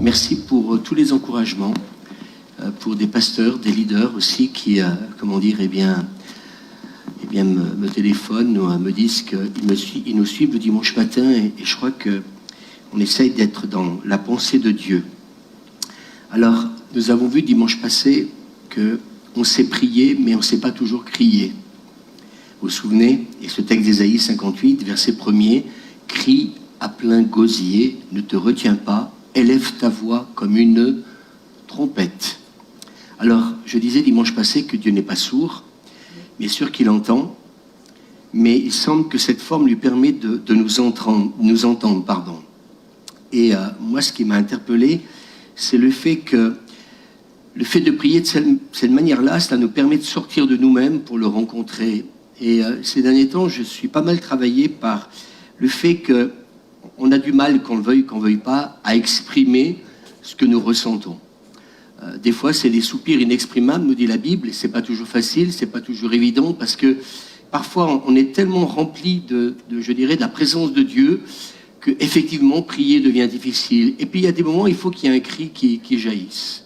Merci pour tous les encouragements, pour des pasteurs, des leaders aussi qui, me téléphonent ou me disent qu'ils nous suivent le dimanche matin et je crois qu'on essaye d'être dans la pensée de Dieu. Alors, nous avons vu dimanche passé qu'on sait prier, mais on ne sait pas toujours crier. Vous vous souvenez, et ce texte d'Ésaïe 58, verset 1er, « Crie à plein gosier, ne te retiens pas, élève ta voix comme une trompette. » Alors, je disais dimanche passé que Dieu n'est pas sourd, bien sûr qu'il entend, mais il semble que cette forme lui permet de nous entendre. Et moi, ce qui m'a interpellé, c'est le fait de prier de cette manière-là, cela nous permet de sortir de nous-mêmes pour le rencontrer. Et ces derniers temps, je suis pas mal travaillé par le fait qu'on a du mal, qu'on le veuille, qu'on ne veuille pas, à exprimer ce que nous ressentons. Des fois, c'est des soupirs inexprimables, nous dit la Bible, et c'est pas toujours facile, c'est pas toujours évident, parce que parfois, on est tellement rempli de la présence de Dieu, que effectivement, prier devient difficile. Et puis, il y a des moments, il faut qu'il y ait un cri qui jaillisse.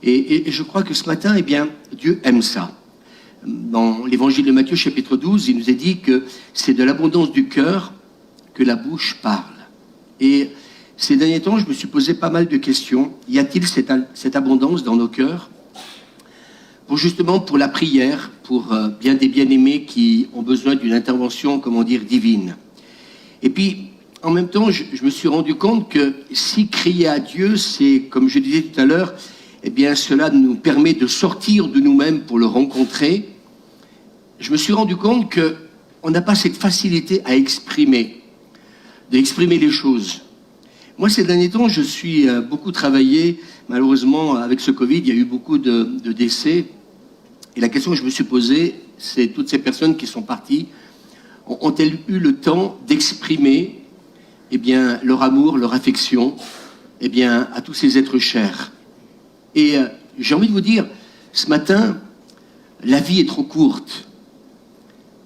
Et je crois que ce matin, Dieu aime ça. Dans l'évangile de Matthieu, chapitre 12, il nous est dit que c'est de l'abondance du cœur que la bouche parle. Et ces derniers temps, je me suis posé pas mal de questions. Y a-t-il cette abondance dans nos cœurs pour la prière, pour bien des bien-aimés qui ont besoin d'une intervention, divine. Et puis, en même temps, je me suis rendu compte que si crier à Dieu, c'est, comme je disais tout à l'heure, cela nous permet de sortir de nous-mêmes pour le rencontrer. Je me suis rendu compte qu'on n'a pas cette facilité à d'exprimer les choses. Moi, ces derniers temps, je suis beaucoup travaillé. Malheureusement, avec ce Covid, il y a eu beaucoup de décès. Et la question que je me suis posée, c'est toutes ces personnes qui sont parties, ont-elles eu le temps d'exprimer leur amour, leur affection à tous ces êtres chers? Et j'ai envie de vous dire, ce matin, la vie est trop courte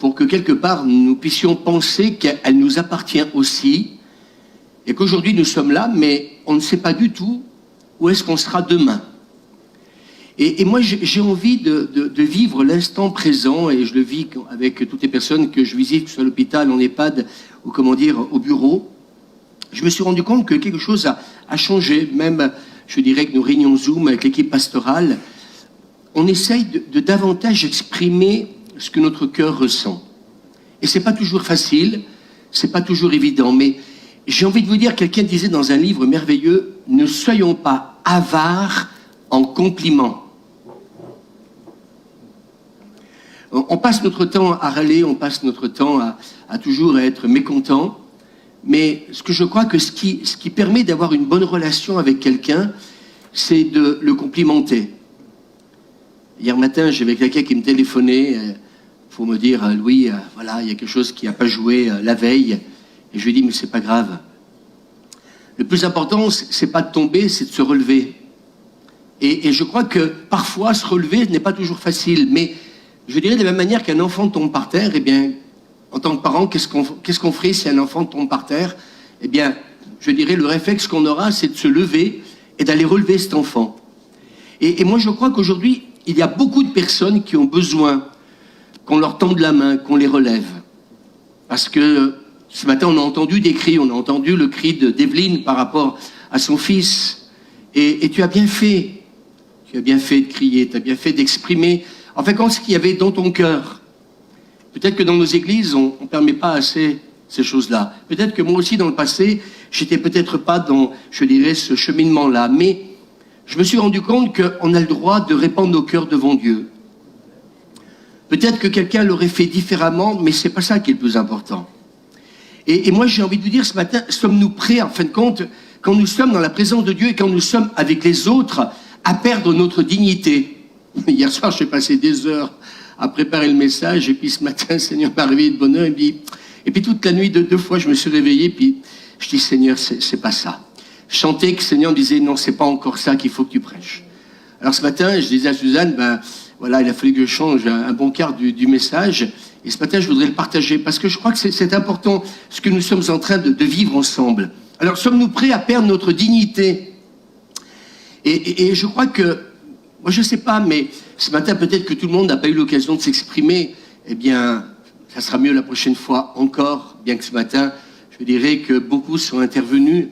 pour que quelque part nous puissions penser qu'elle nous appartient aussi et qu'aujourd'hui nous sommes là, mais on ne sait pas du tout où est-ce qu'on sera demain. Et moi, j'ai envie de vivre l'instant présent, et je le vis avec toutes les personnes que je visite, que ce soit à l'hôpital, en EHPAD ou au bureau. Je me suis rendu compte que quelque chose a changé, même, je dirais que nos réunions Zoom avec l'équipe pastorale, on essaye de davantage exprimer ce que notre cœur ressent. Et c'est pas toujours facile, c'est pas toujours évident, mais j'ai envie de vous dire, quelqu'un disait dans un livre merveilleux, ne soyons pas avares en compliments. On passe notre temps à râler, on passe notre temps à toujours être mécontent, mais ce que je crois que ce qui permet d'avoir une bonne relation avec quelqu'un, c'est de le complimenter. Hier matin, j'avais quelqu'un qui me téléphonait pour me dire, Louis, il y a quelque chose qui n'a pas joué la veille. Et je lui ai dit, mais c'est pas grave. Le plus important, c'est pas de tomber, c'est de se relever. Et je crois que parfois, se relever n'est pas toujours facile. Mais je dirais de la même manière qu'un enfant tombe par terre, en tant que parent, qu'est-ce qu'on ferait si un enfant tombe par terre? Je dirais le réflexe qu'on aura, c'est de se lever et d'aller relever cet enfant. Et moi, je crois qu'aujourd'hui, il y a beaucoup de personnes qui ont besoin qu'on leur tende la main, qu'on les relève. Parce que ce matin, on a entendu des cris, on a entendu le cri d'Evelyne par rapport à son fils. Et tu as bien fait. Tu as bien fait de crier, tu as bien fait d'exprimer, ce qu'il y avait dans ton cœur. Peut-être que dans nos églises, on ne permet pas assez ces choses-là. Peut-être que moi aussi, dans le passé, j'étais peut-être pas dans, ce cheminement-là. Mais je me suis rendu compte qu'on a le droit de répandre nos cœurs devant Dieu. Peut-être que quelqu'un l'aurait fait différemment, mais c'est pas ça qui est le plus important. Et moi, j'ai envie de vous dire ce matin, sommes-nous prêts, en fin de compte, quand nous sommes dans la présence de Dieu et quand nous sommes avec les autres, à perdre notre dignité? Hier soir, j'ai passé des heures à préparer le message, et puis ce matin, le Seigneur m'a réveillé de bonne heure, et puis toute la nuit, deux fois, je me suis réveillé, puis je dis, Seigneur, c'est pas ça. Je chantais que le Seigneur me disait, non, c'est pas encore ça qu'il faut que tu prêches. Alors ce matin, je disais à Suzanne, il a fallu que je change un bon quart du message. Et ce matin, je voudrais le partager parce que je crois que c'est important ce que nous sommes en train de vivre ensemble. Alors, sommes-nous prêts à perdre notre dignité? Et je crois que, moi je sais pas, mais ce matin peut-être que tout le monde n'a pas eu l'occasion de s'exprimer. Eh bien, ça sera mieux la prochaine fois encore, bien que ce matin, je dirais que beaucoup sont intervenus.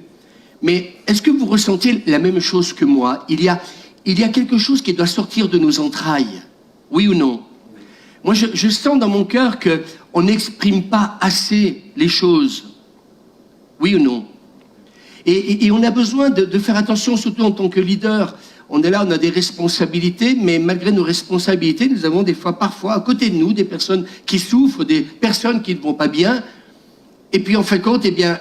Mais est-ce que vous ressentez la même chose que moi? Il y a quelque chose qui doit sortir de nos entrailles. Oui ou non? Moi, je sens dans mon cœur qu'on n'exprime pas assez les choses. Oui ou non? Et on a besoin de faire attention, surtout en tant que leader. On est là, on a des responsabilités, mais malgré nos responsabilités, nous avons parfois à côté de nous des personnes qui souffrent, des personnes qui ne vont pas bien. Et puis en fin de compte, eh bien,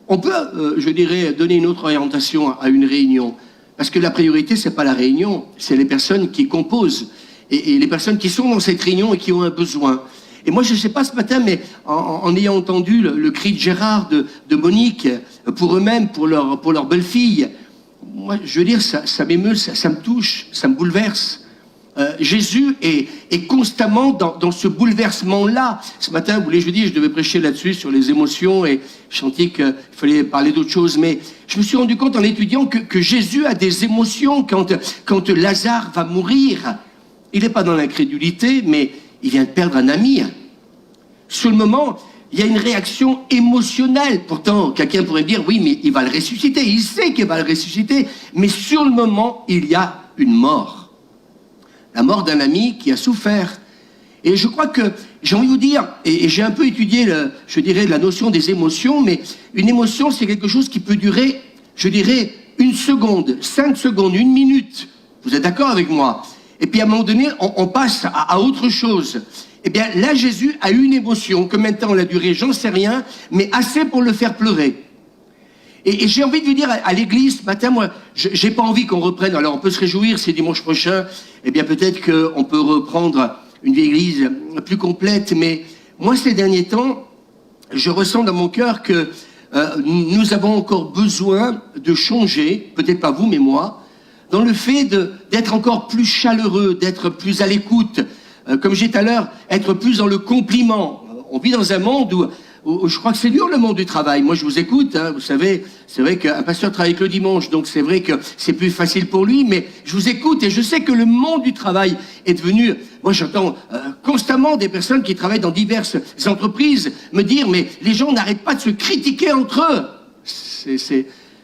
on peut, je dirais, donner une autre orientation à une réunion. Parce que la priorité, c'est pas la réunion, c'est les personnes qui composent. Et les personnes qui sont dans cette réunion et qui ont un besoin. Et moi, je ne sais pas ce matin, mais en ayant entendu le cri de Gérard, de Monique, pour eux-mêmes, pour leur belle-fille, moi, je veux dire, ça m'émeut, ça me touche, ça me bouleverse. Jésus est constamment dans ce bouleversement-là. Ce matin, vous voulez, je dis, je devais prêcher là-dessus, sur les émotions, et je sentais qu'il fallait parler d'autre chose, mais je me suis rendu compte en étudiant que Jésus a des émotions quand Lazare va mourir. Il n'est pas dans l'incrédulité, mais il vient de perdre un ami. Sur le moment, il y a une réaction émotionnelle. Pourtant, quelqu'un pourrait dire, oui, mais il va le ressusciter. Il sait qu'il va le ressusciter. Mais sur le moment, il y a une mort. La mort d'un ami qui a souffert. Et je crois que, j'ai envie de vous dire, et j'ai un peu étudié, je dirais, la notion des émotions, mais une émotion, c'est quelque chose qui peut durer, je dirais, 1 seconde, 5 secondes, 1 minute. Vous êtes d'accord avec moi? Et puis à un moment donné, on passe à autre chose. Eh bien, là, Jésus a eu une émotion. Combien de temps elle a duré, j'en sais rien, mais assez pour le faire pleurer. Et j'ai envie de vous dire, à l'église, ce matin, moi, j'ai pas envie qu'on reprenne. Alors, on peut se réjouir, c'est dimanche prochain. Eh bien, peut-être qu'on peut reprendre une église plus complète. Mais moi, ces derniers temps, je ressens dans mon cœur que nous avons encore besoin de changer, peut-être pas vous, mais moi, dans le fait d'être encore plus chaleureux, d'être plus à l'écoute, comme j'ai tout à l'heure, être plus dans le compliment. On vit dans un monde où je crois que c'est dur le monde du travail. Moi je vous écoute, hein, vous savez, c'est vrai qu'un pasteur travaille que le dimanche, donc c'est vrai que c'est plus facile pour lui, mais je vous écoute et je sais que le monde du travail est devenu, moi j'entends constamment des personnes qui travaillent dans diverses entreprises me dire, mais les gens n'arrêtent pas de se critiquer entre eux.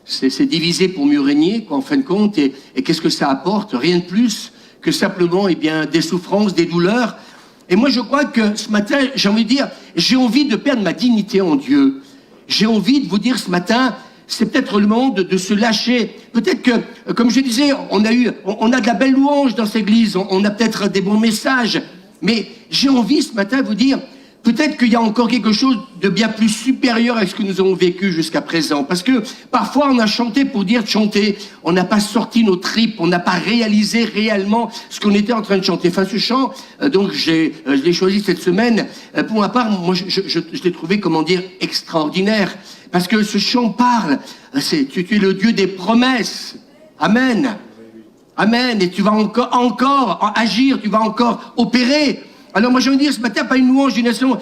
C'est diviser pour mieux régner, quoi, en fin de compte, et qu'est-ce que ça apporte? Rien de plus que simplement, eh bien, des souffrances, des douleurs. Et moi, je crois que ce matin, j'ai envie de dire, j'ai envie de perdre ma dignité en Dieu. J'ai envie de vous dire ce matin, c'est peut-être le moment de se lâcher. Peut-être que, comme je disais, on a de la belle louange dans cette église, on a peut-être des bons messages, mais j'ai envie ce matin de vous dire, peut-être qu'il y a encore quelque chose de bien plus supérieur à ce que nous avons vécu jusqu'à présent. Parce que parfois on a chanté pour dire de chanter, on n'a pas sorti nos tripes, on n'a pas réalisé réellement ce qu'on était en train de chanter. Enfin ce chant, donc je l'ai choisi cette semaine, pour ma part, moi je l'ai trouvé, comment dire, extraordinaire. Parce que ce chant parle, tu es le Dieu des promesses. Amen. Amen. Et tu vas encore agir, tu vas encore opérer. Alors moi j'ai envie de dire ce matin, pas une louange d'une adoration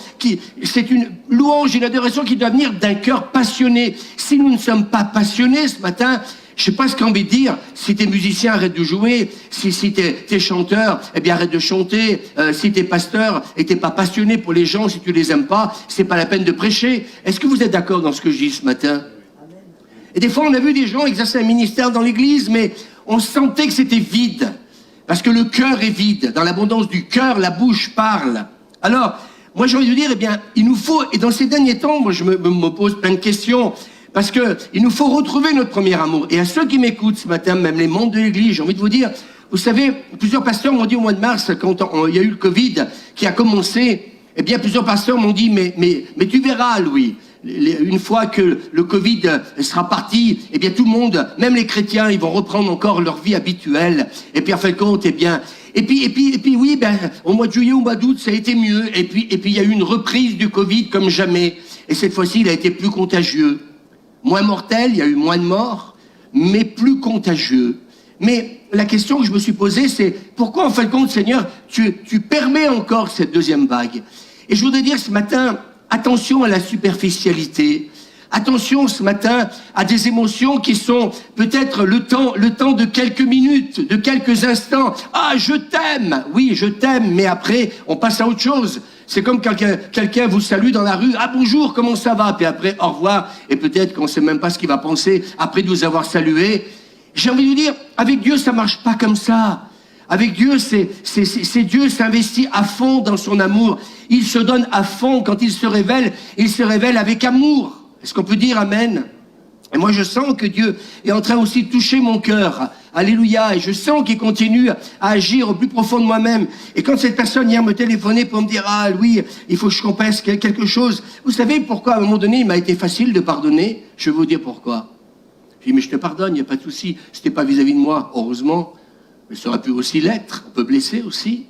c'est une louange, une adoration qui doit venir d'un cœur passionné. Si nous ne sommes pas passionnés ce matin, je sais pas ce qu'on a envie de dire. Si t'es musicien, arrête de jouer. Si t'es chanteur, eh bien arrête de chanter. Si t'es pasteur et t'es pas passionné pour les gens, si tu les aimes pas, c'est pas la peine de prêcher. Est-ce que vous êtes d'accord dans ce que je dis ce matin? Et des fois on a vu des gens exercer un ministère dans l'église, mais on sentait que c'était vide. Parce que le cœur est vide. Dans l'abondance du cœur, la bouche parle. Alors, moi j'ai envie de dire, eh bien, il nous faut, et dans ces derniers temps, moi je me pose plein de questions, parce que il nous faut retrouver notre premier amour. Et à ceux qui m'écoutent ce matin, même les membres de l'église, j'ai envie de vous dire, vous savez, plusieurs pasteurs m'ont dit au mois de mars, quand il y a eu le Covid qui a commencé, eh bien, plusieurs pasteurs m'ont dit, mais tu verras, Louis, une fois que le Covid sera parti, eh bien tout le monde, même les chrétiens, ils vont reprendre encore leur vie habituelle. Et puis en fin de compte, eh bien, et puis oui, ben au mois de juillet, au mois d'août, ça a été mieux. Et puis il y a eu une reprise du Covid comme jamais. Et cette fois-ci, il a été plus contagieux, moins mortel, il y a eu moins de morts, mais plus contagieux. Mais la question que je me suis posée, c'est pourquoi en fin de compte, Seigneur, tu permets encore cette deuxième vague? Et je voudrais dire ce matin, attention à la superficialité. Attention ce matin à des émotions qui sont peut-être le temps de quelques minutes, de quelques instants. Ah, je t'aime. Oui, je t'aime, mais après, on passe à autre chose. C'est comme quelqu'un vous salue dans la rue. Ah, bonjour, comment ça va? Puis après, au revoir. Et peut-être qu'on ne sait même pas ce qu'il va penser après nous avoir salués. J'ai envie de vous dire, avec Dieu, ça marche pas comme ça. Avec Dieu, c'est Dieu s'investit à fond dans son amour. Il se donne à fond quand il se révèle avec amour. Est-ce qu'on peut dire amen? Et moi, je sens que Dieu est en train aussi de toucher mon cœur. Alléluia. Et je sens qu'il continue à agir au plus profond de moi-même. Et quand cette personne hier me téléphonait pour me dire, ah Louis, il faut que je compresse quelque chose. Vous savez pourquoi, à un moment donné, il m'a été facile de pardonner? Je vais vous dire pourquoi. J'ai dit, mais je te pardonne, il n'y a pas de souci. C'était pas vis-à-vis de moi, heureusement. Mais ça aurait pu aussi l'être. On peut blesser aussi.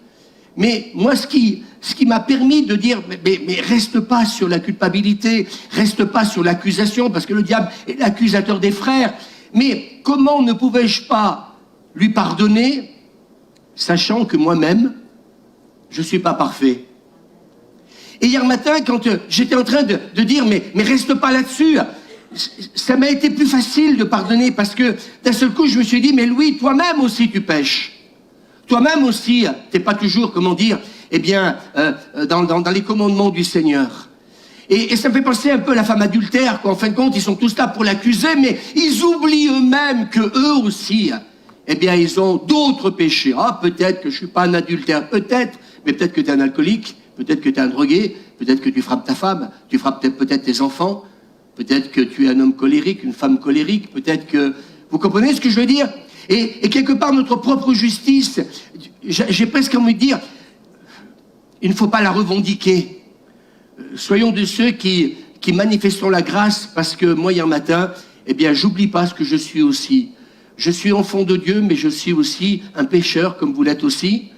Mais moi, ce qui m'a permis de dire, mais reste pas sur la culpabilité, reste pas sur l'accusation, parce que le diable est l'accusateur des frères. Mais comment ne pouvais-je pas lui pardonner, sachant que moi-même, je suis pas parfait? Et hier matin, quand j'étais en train de dire, mais reste pas là-dessus, ça m'a été plus facile de pardonner, parce que d'un seul coup, je me suis dit, mais Louis, toi-même aussi tu pêches. Toi-même aussi, t'es pas toujours, comment dire, eh bien, dans les commandements du Seigneur. Et ça me fait penser un peu à la femme adultère, quoi. En fin de compte, ils sont tous là pour l'accuser, mais ils oublient eux-mêmes que eux aussi, eh bien, ils ont d'autres péchés. Ah, peut-être que je suis pas un adultère, peut-être, mais peut-être que tu es un alcoolique, peut-être que tu es un drogué, peut-être que tu frappes ta femme, tu frappes peut-être tes enfants, peut-être que tu es un homme colérique, une femme colérique, peut-être que... Vous comprenez ce que je veux dire? Et quelque part, notre propre justice, j'ai presque envie de dire, il ne faut pas la revendiquer. Soyons de ceux qui manifestons la grâce, parce que moi, hier matin, eh bien, j'oublie pas ce que je suis aussi. Je suis enfant de Dieu, mais je suis aussi un pécheur, comme vous l'êtes aussi.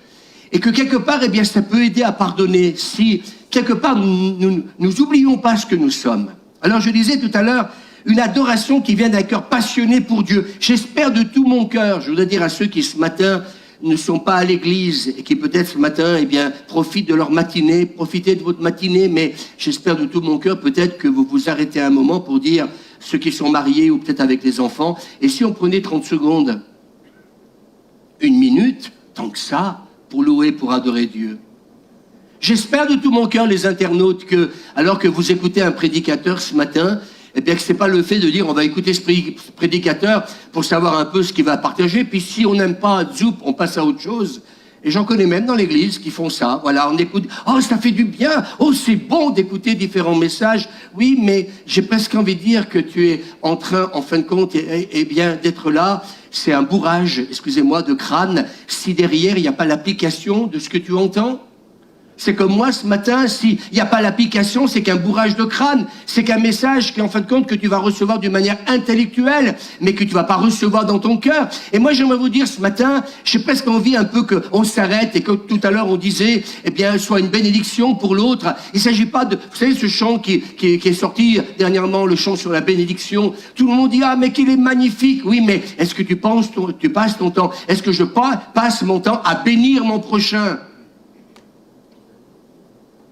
Et que quelque part, eh bien, ça peut aider à pardonner, si quelque part, nous oublions pas ce que nous sommes. Alors, je disais tout à l'heure, une adoration qui vient d'un cœur passionné pour Dieu. J'espère de tout mon cœur, je voudrais dire à ceux qui ce matin ne sont pas à l'église et qui peut-être ce matin, eh bien, profitent de leur matinée, profitez de votre matinée, mais j'espère de tout mon cœur peut-être que vous vous arrêtez un moment pour dire, ceux qui sont mariés ou peut-être avec les enfants, et si on prenait 30 secondes, une minute, tant que ça, pour louer, pour adorer Dieu. J'espère de tout mon cœur, les internautes, que, alors que vous écoutez un prédicateur ce matin, eh bien que c'est pas le fait de dire on va écouter ce prédicateur pour savoir un peu ce qu'il va partager, puis si on n'aime pas, zoup, on passe à autre chose. Et j'en connais même dans l'église qui font ça. Voilà, on écoute, oh ça fait du bien, oh c'est bon d'écouter différents messages. Oui, mais j'ai presque envie de dire que tu es en train, en fin de compte, eh bien d'être là, c'est un bourrage, excusez-moi, de crâne, si derrière il n'y a pas l'application de ce que tu entends. C'est comme moi ce matin, s'il n'y a pas l'application, c'est qu'un bourrage de crâne, c'est qu'un message qui, en fin de compte, que tu vas recevoir d'une manière intellectuelle, mais que tu vas pas recevoir dans ton cœur. Et moi, j'aimerais vous dire ce matin, j'ai presque envie un peu qu'on s'arrête et que tout à l'heure on disait, eh bien, soit une bénédiction pour l'autre. Il ne s'agit pas de, vous savez, ce chant qui est sorti dernièrement, le chant sur la bénédiction. Tout le monde dit, ah, mais qu'il est magnifique. Oui, mais est-ce que tu passes ton temps, est-ce que je passe mon temps à bénir mon prochain?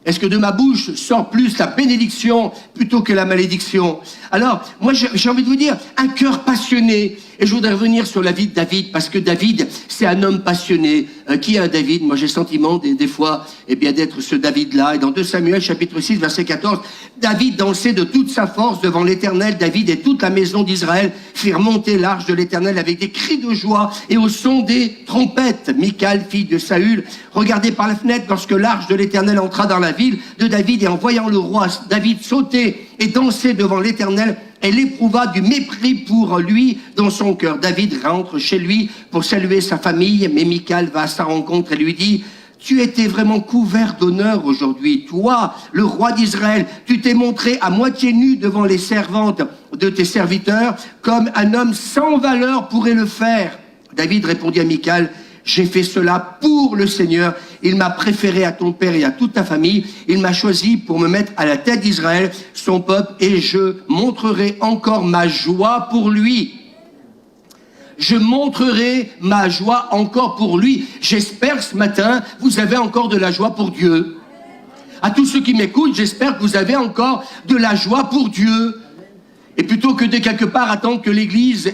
Est-ce que de ma bouche sort plus la bénédiction plutôt que la malédiction? Alors, moi, j'ai envie de vous dire, un cœur passionné. Et je voudrais revenir sur la vie de David, parce que David, c'est un homme passionné. Qui est un David? Moi, j'ai le sentiment, des fois, eh bien, d'être ce David-là. Et dans 2 Samuel, chapitre 6, verset 14, David dansait de toute sa force devant l'Éternel. David et toute la maison d'Israël firent monter l'arche de l'Éternel avec des cris de joie et au son des trompettes. Michal, fille de Saül, regardait par la fenêtre lorsque l'arche de l'Éternel entra dans la ville de David, et en voyant le roi David sauter et danser devant l'Éternel, elle éprouva du mépris pour lui dans son cœur. David rentre chez lui pour saluer sa famille, mais Michal va à sa rencontre et lui dit, tu étais vraiment couvert d'honneur aujourd'hui. Toi, le roi d'Israël, tu t'es montré à moitié nu devant les servantes de tes serviteurs, comme un homme sans valeur pourrait le faire. David répondit à Michal, j'ai fait cela pour le Seigneur. Il m'a préféré à ton père et à toute ta famille. Il m'a choisi pour me mettre à la tête d'Israël, son peuple, et je montrerai encore ma joie pour lui. Je montrerai ma joie encore pour lui. J'espère ce matin, vous avez encore de la joie pour Dieu. À tous ceux qui m'écoutent, j'espère que vous avez encore de la joie pour Dieu. Et plutôt que de quelque part attendre que l'Église,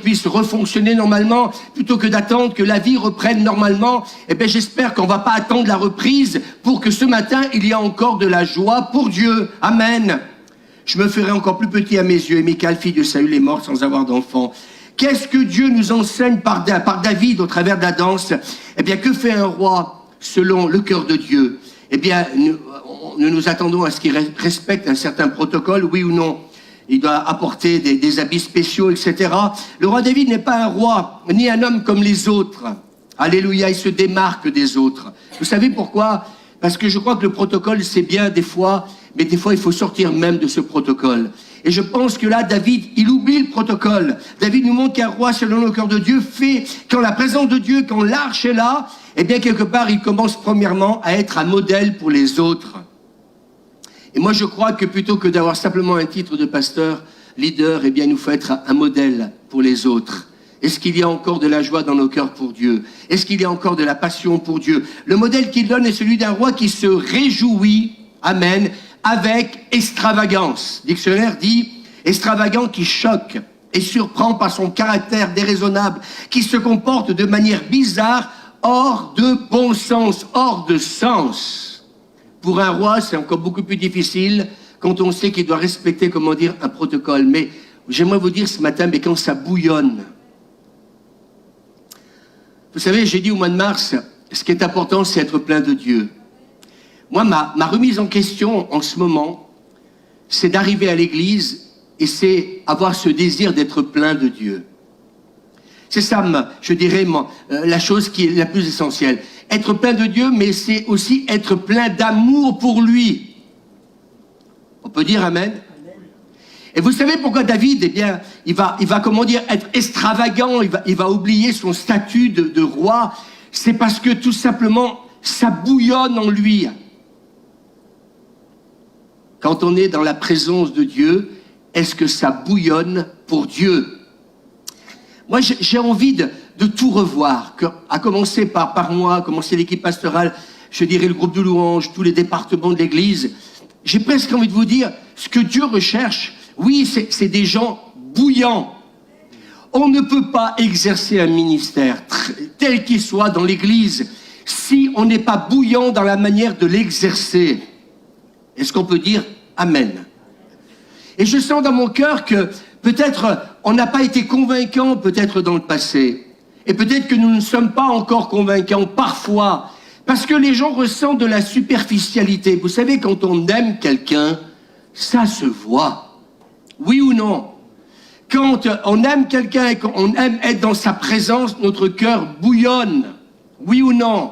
puisse refonctionner normalement, plutôt que d'attendre que la vie reprenne normalement, j'espère qu'on va pas attendre la reprise pour que ce matin, il y a encore de la joie pour Dieu. Amen. Je me ferai encore plus petit à mes yeux. Et Michal, fille de Saül, est morte sans avoir d'enfant. Qu'est-ce que Dieu nous enseigne par David au travers de la danse? Que fait un roi selon le cœur de Dieu? Nous attendons à ce qu'il respecte un certain protocole, oui ou non. Il doit apporter des habits spéciaux, etc. Le roi David n'est pas un roi, ni un homme comme les autres. Alléluia, il se démarque des autres. Vous savez pourquoi? Parce que je crois que le protocole, c'est bien des fois, mais des fois, il faut sortir même de ce protocole. Et je pense que là, David, il oublie le protocole. David nous montre qu'un roi, selon le cœur de Dieu, fait, quand la présence de Dieu, quand l'arche est là, quelque part, il commence premièrement à être un modèle pour les autres. Et moi, je crois que plutôt que d'avoir simplement un titre de pasteur, leader, il nous faut être un modèle pour les autres. Est-ce qu'il y a encore de la joie dans nos cœurs pour Dieu? Est-ce qu'il y a encore de la passion pour Dieu? Le modèle qu'il donne est celui d'un roi qui se réjouit, amen, avec extravagance. Le dictionnaire dit extravagant qui choque et surprend par son caractère déraisonnable, qui se comporte de manière bizarre, hors de bon sens, hors de sens. Pour un roi, c'est encore beaucoup plus difficile quand on sait qu'il doit respecter, un protocole. Mais j'aimerais vous dire ce matin, quand ça bouillonne. Vous savez, j'ai dit au mois de mars, ce qui est important, c'est être plein de Dieu. Moi, ma remise en question en ce moment, c'est d'arriver à l'église et c'est avoir ce désir d'être plein de Dieu. C'est ça, je dirais, la chose qui est la plus essentielle. Être plein de Dieu, mais c'est aussi être plein d'amour pour lui. On peut dire amen? Et vous savez pourquoi David, il va être extravagant, il va oublier son statut de roi. C'est parce que tout simplement, ça bouillonne en lui. Quand on est dans la présence de Dieu, est-ce que ça bouillonne pour Dieu? Moi, j'ai envie de tout revoir, à commencer par moi, à commencer l'équipe pastorale, je dirais le groupe de louanges, tous les départements de l'Église. J'ai presque envie de vous dire, ce que Dieu recherche, oui, c'est des gens bouillants. On ne peut pas exercer un ministère, tel qu'il soit dans l'Église, si on n'est pas bouillant dans la manière de l'exercer. Est-ce qu'on peut dire amen? Et je sens dans mon cœur que peut-être on n'a pas été convaincant peut-être dans le passé. Et peut-être que nous ne sommes pas encore convaincants parfois. Parce que les gens ressentent de la superficialité. Vous savez, quand on aime quelqu'un, ça se voit. Oui ou non? Quand on aime quelqu'un et qu'on aime être dans sa présence, notre cœur bouillonne. Oui ou non?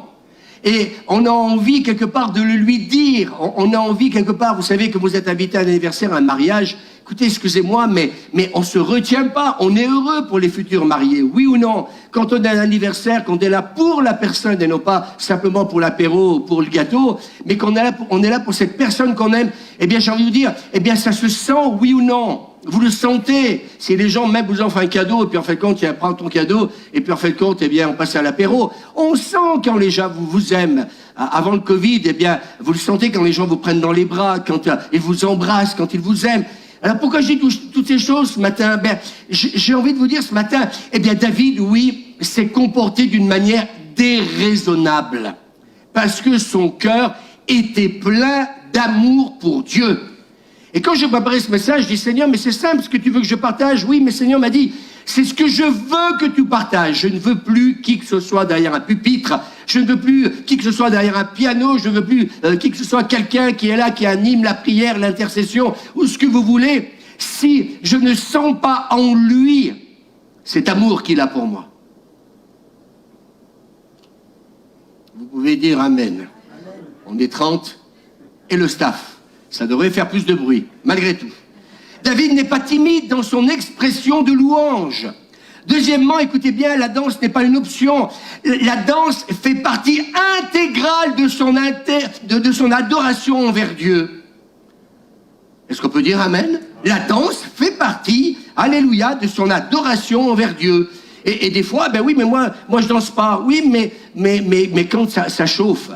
Et on a envie quelque part de le lui dire. On a envie quelque part, vous savez que vous êtes invité à un anniversaire, à un mariage. Écoutez, excusez-moi, mais on se retient pas. On est heureux pour les futurs mariés, oui ou non? Quand on a un anniversaire, qu'on est là pour la personne et non pas simplement pour l'apéro ou pour le gâteau, mais qu'on est là pour cette personne qu'on aime, j'ai envie de vous dire, ça se sent, oui ou non? Vous le sentez. Si les gens même vous offrent un cadeau, et puis en fait compte, prends ton cadeau, et puis en fait compte, on passe à l'apéro. On sent quand les gens vous aiment. Avant le Covid, vous le sentez quand les gens vous prennent dans les bras, quand ils vous embrassent, quand ils vous aiment. Alors pourquoi je dis toutes ces choses ce matin? J'ai envie de vous dire ce matin, David, oui, s'est comporté d'une manière déraisonnable. Parce que son cœur était plein d'amour pour Dieu. Et quand je préparais ce message, je dis, Seigneur, mais c'est simple, ce que tu veux que je partage? Oui, mais Seigneur m'a dit, c'est ce que je veux que tu partages. Je ne veux plus qui que ce soit derrière un pupitre. Je ne veux plus qui que ce soit derrière un piano. Je ne veux plus qui que ce soit quelqu'un qui est là, qui anime la prière, l'intercession, ou ce que vous voulez. Si je ne sens pas en lui cet amour qu'il a pour moi. Vous pouvez dire amen. On est 30 et le staff. Ça devrait faire plus de bruit, malgré tout. David n'est pas timide dans son expression de louange. Deuxièmement, écoutez bien, la danse n'est pas une option. La danse fait partie intégrale de son adoration envers Dieu. Est-ce qu'on peut dire amen? La danse fait partie, alléluia, de son adoration envers Dieu. Et des fois, oui, mais moi je danse pas. Oui, mais quand ça chauffe,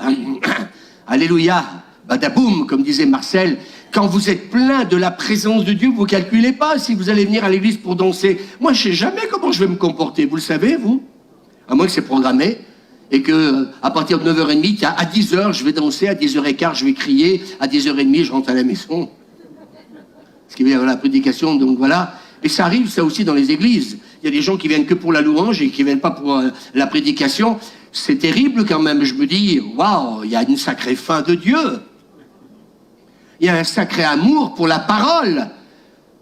alléluia, badaboum, comme disait Marcel, quand vous êtes plein de la présence de Dieu, vous calculez pas si vous allez venir à l'église pour danser. Moi, je sais jamais comment je vais me comporter. Vous le savez, vous? À moins que c'est programmé. Et que, à partir de 9h30, à 10h, je vais danser, à 10h15, je vais crier, à 10h30, je rentre à la maison. Ce qui veut dire la prédication, donc voilà. Et ça arrive, ça aussi, dans les églises. Il y a des gens qui viennent que pour la louange et qui viennent pas pour la prédication. C'est terrible quand même. Je me dis, waouh, il y a une sacrée faim de Dieu. Il y a un sacré amour pour la parole.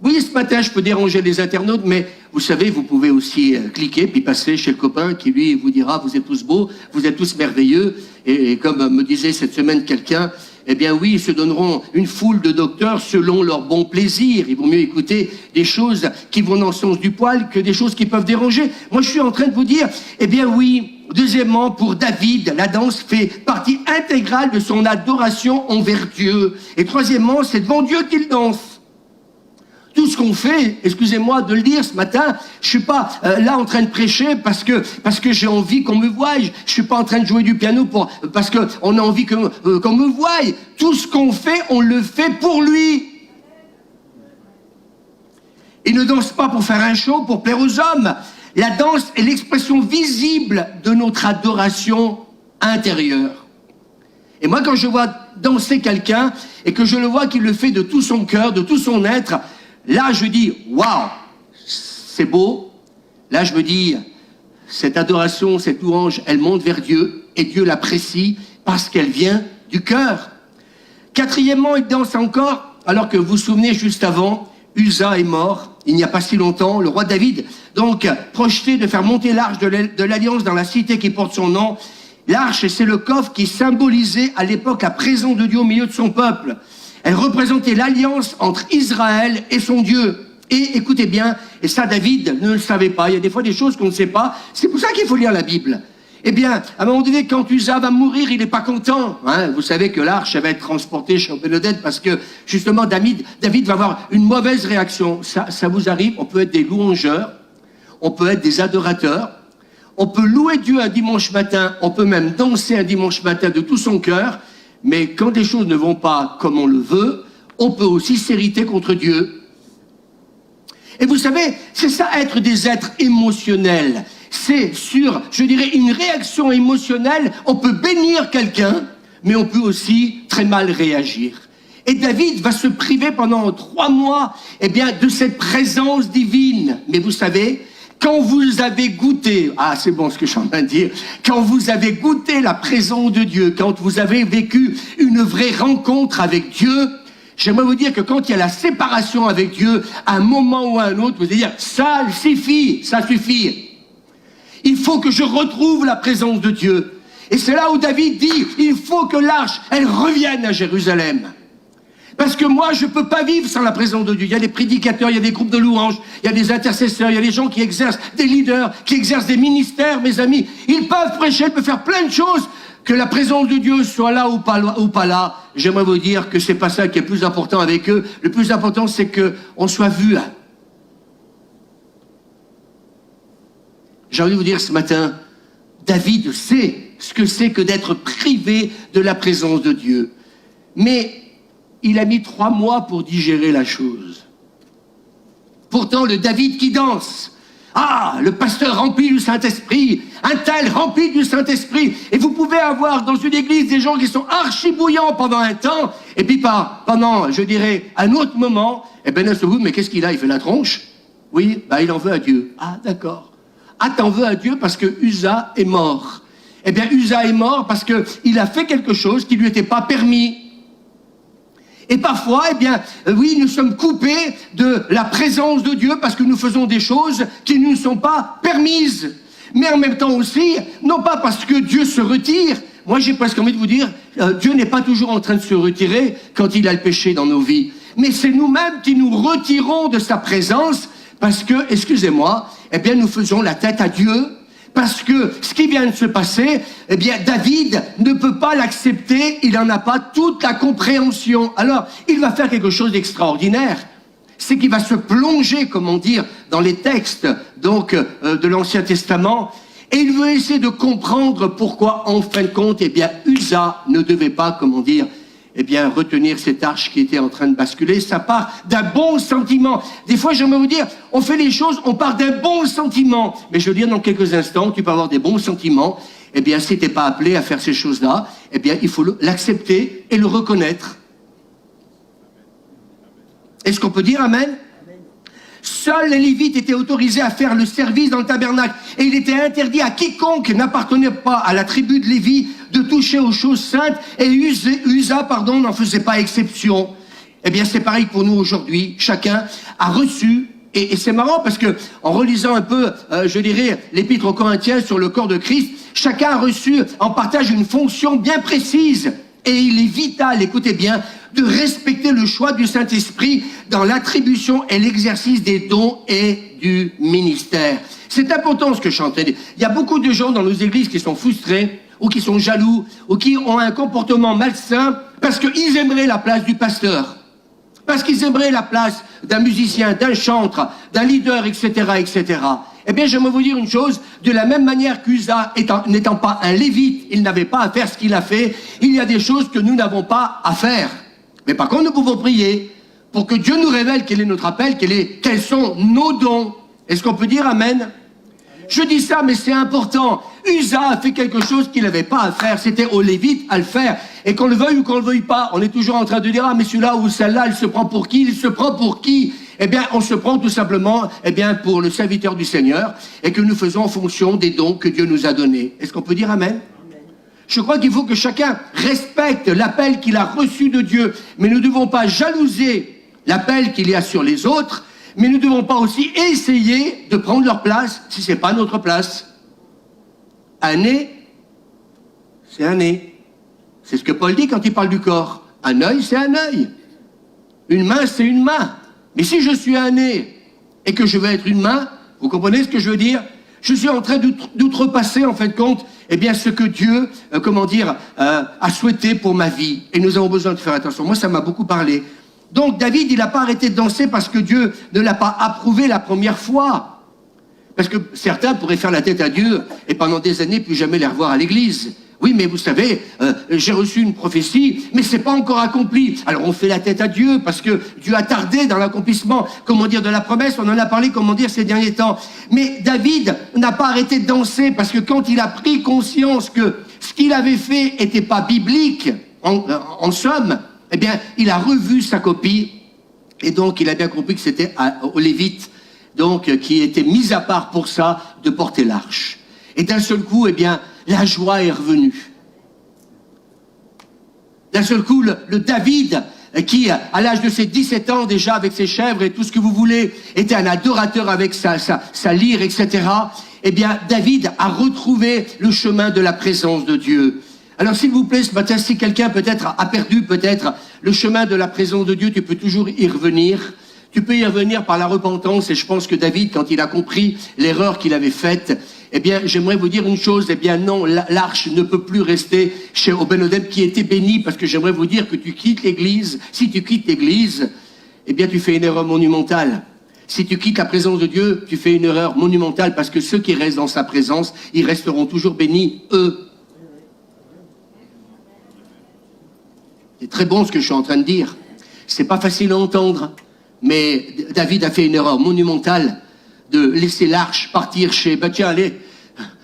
Oui, ce matin, je peux déranger les internautes, mais vous savez, vous pouvez aussi cliquer, puis passer chez le copain qui, lui, vous dira, vous êtes tous beaux, vous êtes tous merveilleux. Et comme me disait cette semaine quelqu'un, eh bien oui, ils se donneront une foule de docteurs selon leur bon plaisir. Il vaut mieux écouter des choses qui vont dans le sens du poil que des choses qui peuvent déranger. Moi, je suis en train de vous dire, eh bien oui, deuxièmement, pour David, la danse fait partie intégrale de son adoration envers Dieu. Et troisièmement, c'est devant Dieu qu'il danse. Tout ce qu'on fait, excusez-moi de le dire ce matin, je suis pas là en train de prêcher parce que j'ai envie qu'on me voie. Je suis pas en train de jouer du piano parce que on a envie qu'on me voie. Tout ce qu'on fait, on le fait pour lui. Il ne danse pas pour faire un show, pour plaire aux hommes. La danse est l'expression visible de notre adoration intérieure. Et moi, quand je vois danser quelqu'un et que je le vois qu'il le fait de tout son cœur, de tout son être, là, je dis, waouh, c'est beau. Là, je me dis, cette adoration, cette louange, elle monte vers Dieu et Dieu l'apprécie parce qu'elle vient du cœur. Quatrièmement, il danse encore, alors que vous vous souvenez, juste avant, Uza est mort, il n'y a pas si longtemps, le roi David, donc projeté de faire monter l'arche de l'Alliance dans la cité qui porte son nom. L'arche, c'est le coffre qui symbolisait à l'époque la présence de Dieu au milieu de son peuple. Elle représentait l'alliance entre Israël et son Dieu. Et écoutez bien, et ça David ne le savait pas, il y a des fois des choses qu'on ne sait pas, c'est pour ça qu'il faut lire la Bible. Eh bien, à un moment donné, quand Uza va mourir, il n'est pas content. Hein, vous savez que l'arche va être transportée chez Obed-Edom parce que, justement, David va avoir une mauvaise réaction. Ça vous arrive, on peut être des louangeurs, on peut être des adorateurs, on peut louer Dieu un dimanche matin, on peut même danser un dimanche matin de tout son cœur, mais quand les choses ne vont pas comme on le veut, on peut aussi s'irriter contre Dieu. Et vous savez, c'est ça être des êtres émotionnels. C'est sur, je dirais, une réaction émotionnelle. On peut bénir quelqu'un, mais on peut aussi très mal réagir. Et David va se priver pendant 3 mois, eh bien, de cette présence divine. Mais vous savez, quand vous avez goûté, c'est bon ce que je suis en train de dire, quand vous avez goûté la présence de Dieu, quand vous avez vécu une vraie rencontre avec Dieu, j'aimerais vous dire que quand il y a la séparation avec Dieu, à un moment ou à un autre, vous allez dire, ça suffit, ça suffit. Il faut que je retrouve la présence de Dieu. Et c'est là où David dit, il faut que l'arche, elle revienne à Jérusalem. Parce que moi, je ne peux pas vivre sans la présence de Dieu. Il y a des prédicateurs, il y a des groupes de louanges, il y a des intercesseurs, il y a des gens qui exercent, des leaders, qui exercent des ministères, mes amis. Ils peuvent prêcher, ils peuvent faire plein de choses. Que la présence de Dieu soit là ou pas là, j'aimerais vous dire que c'est pas ça qui est le plus important avec eux. Le plus important, c'est qu'on soit vu. J'ai envie de vous dire ce matin, David sait ce que c'est que d'être privé de la présence de Dieu. Mais il a mis 3 mois pour digérer la chose. Pourtant, le David qui danse, le pasteur rempli du Saint-Esprit, un tel rempli du Saint-Esprit. Et vous pouvez avoir dans une église des gens qui sont archi-bouillants pendant un temps, et puis pendant, je dirais, un autre moment, eh bien, mais qu'est-ce qu'il a? Il fait la tronche? Oui, il en veut à Dieu. D'accord. T'en veux à Dieu parce que Uza est mort. Eh bien, Uza est mort parce qu'il a fait quelque chose qui ne lui était pas permis. Et parfois, eh bien, oui, nous sommes coupés de la présence de Dieu parce que nous faisons des choses qui ne nous sont pas permises. Mais en même temps aussi, non pas parce que Dieu se retire. Moi, j'ai presque envie de vous dire, Dieu n'est pas toujours en train de se retirer quand il a le péché dans nos vies. Mais c'est nous-mêmes qui nous retirons de sa présence parce que, excusez-moi, eh bien, nous faisons la tête à Dieu. Parce que ce qui vient de se passer, eh bien, David ne peut pas l'accepter, il n'en a pas toute la compréhension. Alors, il va faire quelque chose d'extraordinaire. C'est qu'il va se plonger, comment dire, dans les textes donc de l'Ancien Testament, et il veut essayer de comprendre pourquoi, en fin de compte, eh bien, Uza ne devait pas, comment dire, eh bien, retenir cette arche qui était en train de basculer. Ça part d'un bon sentiment. Des fois, j'aimerais vous dire, on fait les choses, on part d'un bon sentiment. Mais je veux dire, dans quelques instants, tu peux avoir des bons sentiments. Eh bien, si tu n'es pas appelé à faire ces choses-là, eh bien, il faut l'accepter et le reconnaître. Est-ce qu'on peut dire amen? Seuls les Lévites étaient autorisés à faire le service dans le tabernacle. Et il était interdit à quiconque n'appartenait pas à la tribu de Lévi de toucher aux choses saintes. Et Uza, n'en faisait pas exception. Eh bien, c'est pareil pour nous aujourd'hui. Chacun a reçu, et c'est marrant parce que en relisant un peu, je dirais, l'épître aux Corinthiens sur le corps de Christ, chacun a reçu en partage une fonction bien précise. Et il est vital, écoutez bien, de respecter le choix du Saint-Esprit dans l'attribution et l'exercice des dons et du ministère. C'est important ce que je suis en train de dire. Il y a beaucoup de gens dans nos églises qui sont frustrés, ou qui sont jaloux, ou qui ont un comportement malsain, parce qu'ils aimeraient la place du pasteur, parce qu'ils aimeraient la place d'un musicien, d'un chantre, d'un leader, etc., etc. Eh bien, j'aimerais vous dire une chose, de la même manière qu'Uza, n'étant pas un lévite, il n'avait pas à faire ce qu'il a fait, il y a des choses que nous n'avons pas à faire. Mais par contre, nous pouvons prier pour que Dieu nous révèle quel est notre appel, quels sont nos dons. Est-ce qu'on peut dire amen? Je dis ça, mais c'est important. Uza a fait quelque chose qu'il n'avait pas à faire. C'était aux Lévites à le faire. Et qu'on le veuille ou qu'on le veuille pas, on est toujours en train de dire, ah, mais celui-là ou celle-là, il se prend pour qui? Il se prend pour qui? Eh bien, on se prend tout simplement, eh bien, pour le serviteur du Seigneur, et que nous faisons en fonction des dons que Dieu nous a donnés. Est-ce qu'on peut dire amen? Je crois qu'il faut que chacun respecte l'appel qu'il a reçu de Dieu. Mais nous ne devons pas jalouser l'appel qu'il y a sur les autres, mais nous ne devons pas aussi essayer de prendre leur place si ce n'est pas notre place. Un nez, c'est un nez. C'est ce que Paul dit quand il parle du corps. Un œil, c'est un œil. Une main, c'est une main. Mais si je suis un nez et que je veux être une main, vous comprenez ce que je veux dire? Je suis en train d'outrepasser, en fin de compte, eh bien, ce que Dieu, a souhaité pour ma vie. Et nous avons besoin de faire attention. Moi, ça m'a beaucoup parlé. Donc, David, il n'a pas arrêté de danser parce que Dieu ne l'a pas approuvé la première fois. Parce que certains pourraient faire la tête à Dieu et pendant des années, plus jamais les revoir à l'église. Oui, mais vous savez, j'ai reçu une prophétie, mais c'est pas encore accompli. Alors on fait la tête à Dieu parce que Dieu a tardé dans l'accomplissement, de la promesse. On en a parlé, ces derniers temps. Mais David n'a pas arrêté de danser parce que quand il a pris conscience que ce qu'il avait fait n'était pas biblique, en somme, eh bien, il a revu sa copie et donc il a bien compris que c'était aux Lévites, donc qui étaient mis à part pour ça, de porter l'arche. Et d'un seul coup, eh bien, la joie est revenue. D'un seul coup, le David, qui, à l'âge de ses 17 ans, déjà avec ses chèvres et tout ce que vous voulez, était un adorateur avec sa lyre, etc. Eh bien, David a retrouvé le chemin de la présence de Dieu. Alors, s'il vous plaît, ce matin, si quelqu'un peut-être a perdu le chemin de la présence de Dieu, tu peux toujours y revenir. Tu peux y revenir par la repentance. Et je pense que David, quand il a compris l'erreur qu'il avait faite, eh bien, j'aimerais vous dire une chose. Eh bien, non, l'arche ne peut plus rester chez Obed-Edom qui était béni, parce que j'aimerais vous dire que tu quittes l'église. Si tu quittes l'église, eh bien, tu fais une erreur monumentale. Si tu quittes la présence de Dieu, tu fais une erreur monumentale, parce que ceux qui restent dans sa présence, ils resteront toujours bénis, eux. C'est très bon ce que je suis en train de dire. C'est pas facile à entendre, mais David a fait une erreur monumentale de laisser l'arche partir chez... tiens,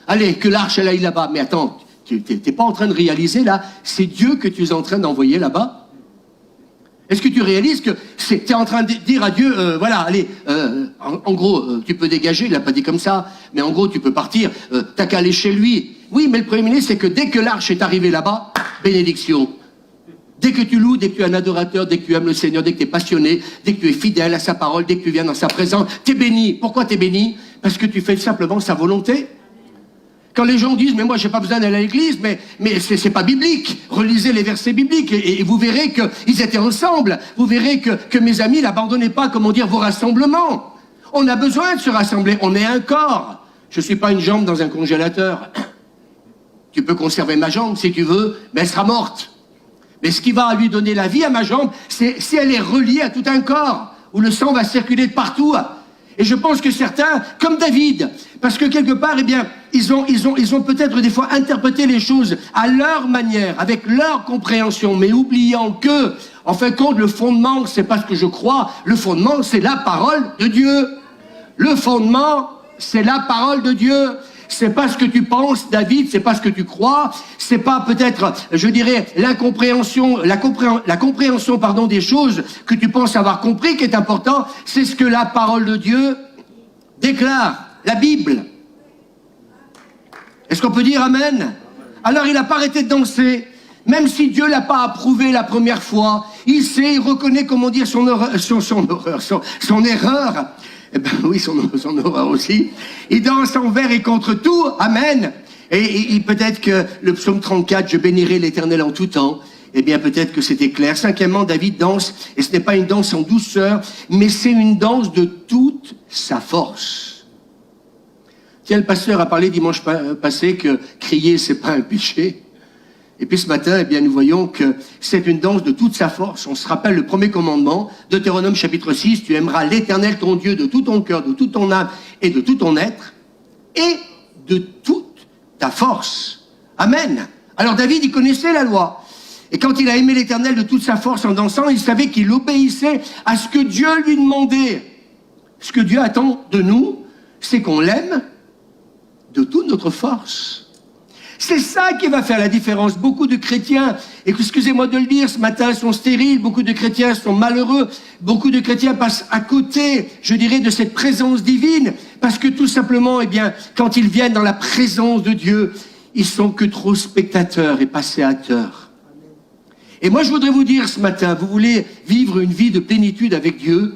allez, que l'arche elle aille là-bas. Mais attends, tu n'es pas en train de réaliser là, c'est Dieu que tu es en train d'envoyer là-bas. Est-ce que tu réalises que tu es en train de dire à Dieu, en gros, tu peux dégager, il l'a pas dit comme ça, mais en gros, tu peux partir, t'as qu'à aller chez lui. Oui, mais le premier ministre, c'est que dès que l'arche est arrivée là-bas, bénédiction. Dès que tu loues, dès que tu es un adorateur, dès que tu aimes le Seigneur, dès que tu es passionné, dès que tu es fidèle à sa parole, dès que tu viens dans sa présence, tu es béni. Pourquoi tu es béni? Parce que tu fais simplement sa volonté. Quand les gens disent, mais moi j'ai pas besoin d'aller à l'église, mais c'est pas biblique. Relisez les versets bibliques et vous verrez qu'ils étaient ensemble. Vous verrez que mes amis n'abandonnaient pas, vos rassemblements. On a besoin de se rassembler, on est un corps. Je suis pas une jambe dans un congélateur. Tu peux conserver ma jambe si tu veux, mais elle sera morte. Mais ce qui va lui donner la vie à ma jambe, c'est si elle est reliée à tout un corps, où le sang va circuler de partout. Et je pense que certains, comme David, parce que quelque part, eh bien, ils ont peut-être des fois interprété les choses à leur manière, avec leur compréhension, mais oubliant que, en fin de compte, le fondement, c'est pas ce que je crois, le fondement, c'est la parole de Dieu. Le fondement, c'est la parole de Dieu. C'est pas ce que tu penses, David, c'est pas ce que tu crois, c'est pas peut-être, je dirais, la compréhension, pardon, des choses que tu penses avoir compris qui est important, c'est ce que la parole de Dieu déclare, la Bible. Est-ce qu'on peut dire amen? Alors il n'a pas arrêté de danser, même si Dieu l'a pas approuvé la première fois, il sait, il reconnaît, comment dire, son erreur. Eh ben oui, son horreur aussi. Il danse envers et contre tout. Amen. Et peut-être que le psaume 34, je bénirai l'Éternel en tout temps. Eh bien, peut-être que c'était clair. Cinquièmement, David danse, et ce n'est pas une danse en douceur, mais c'est une danse de toute sa force. Tiens, le pasteur a parlé dimanche passé que crier, c'est pas un péché. Et puis ce matin, eh bien, nous voyons que c'est une danse de toute sa force. On se rappelle le premier commandement, Deutéronome chapitre 6, tu aimeras l'Éternel ton Dieu de tout ton cœur, de toute ton âme et de tout ton être, et de toute ta force. Amen. Alors David, il connaissait la loi. Et quand il a aimé l'Éternel de toute sa force en dansant, il savait qu'il obéissait à ce que Dieu lui demandait. Ce que Dieu attend de nous, c'est qu'on l'aime de toute notre force. C'est ça qui va faire la différence. Beaucoup de chrétiens, et excusez-moi de le dire, ce matin sont stériles, beaucoup de chrétiens sont malheureux, beaucoup de chrétiens passent à côté, je dirais, de cette présence divine, parce que tout simplement, eh bien, quand ils viennent dans la présence de Dieu, ils sont que trop spectateurs et passéateurs. Et moi, je voudrais vous dire ce matin, vous voulez vivre une vie de plénitude avec Dieu,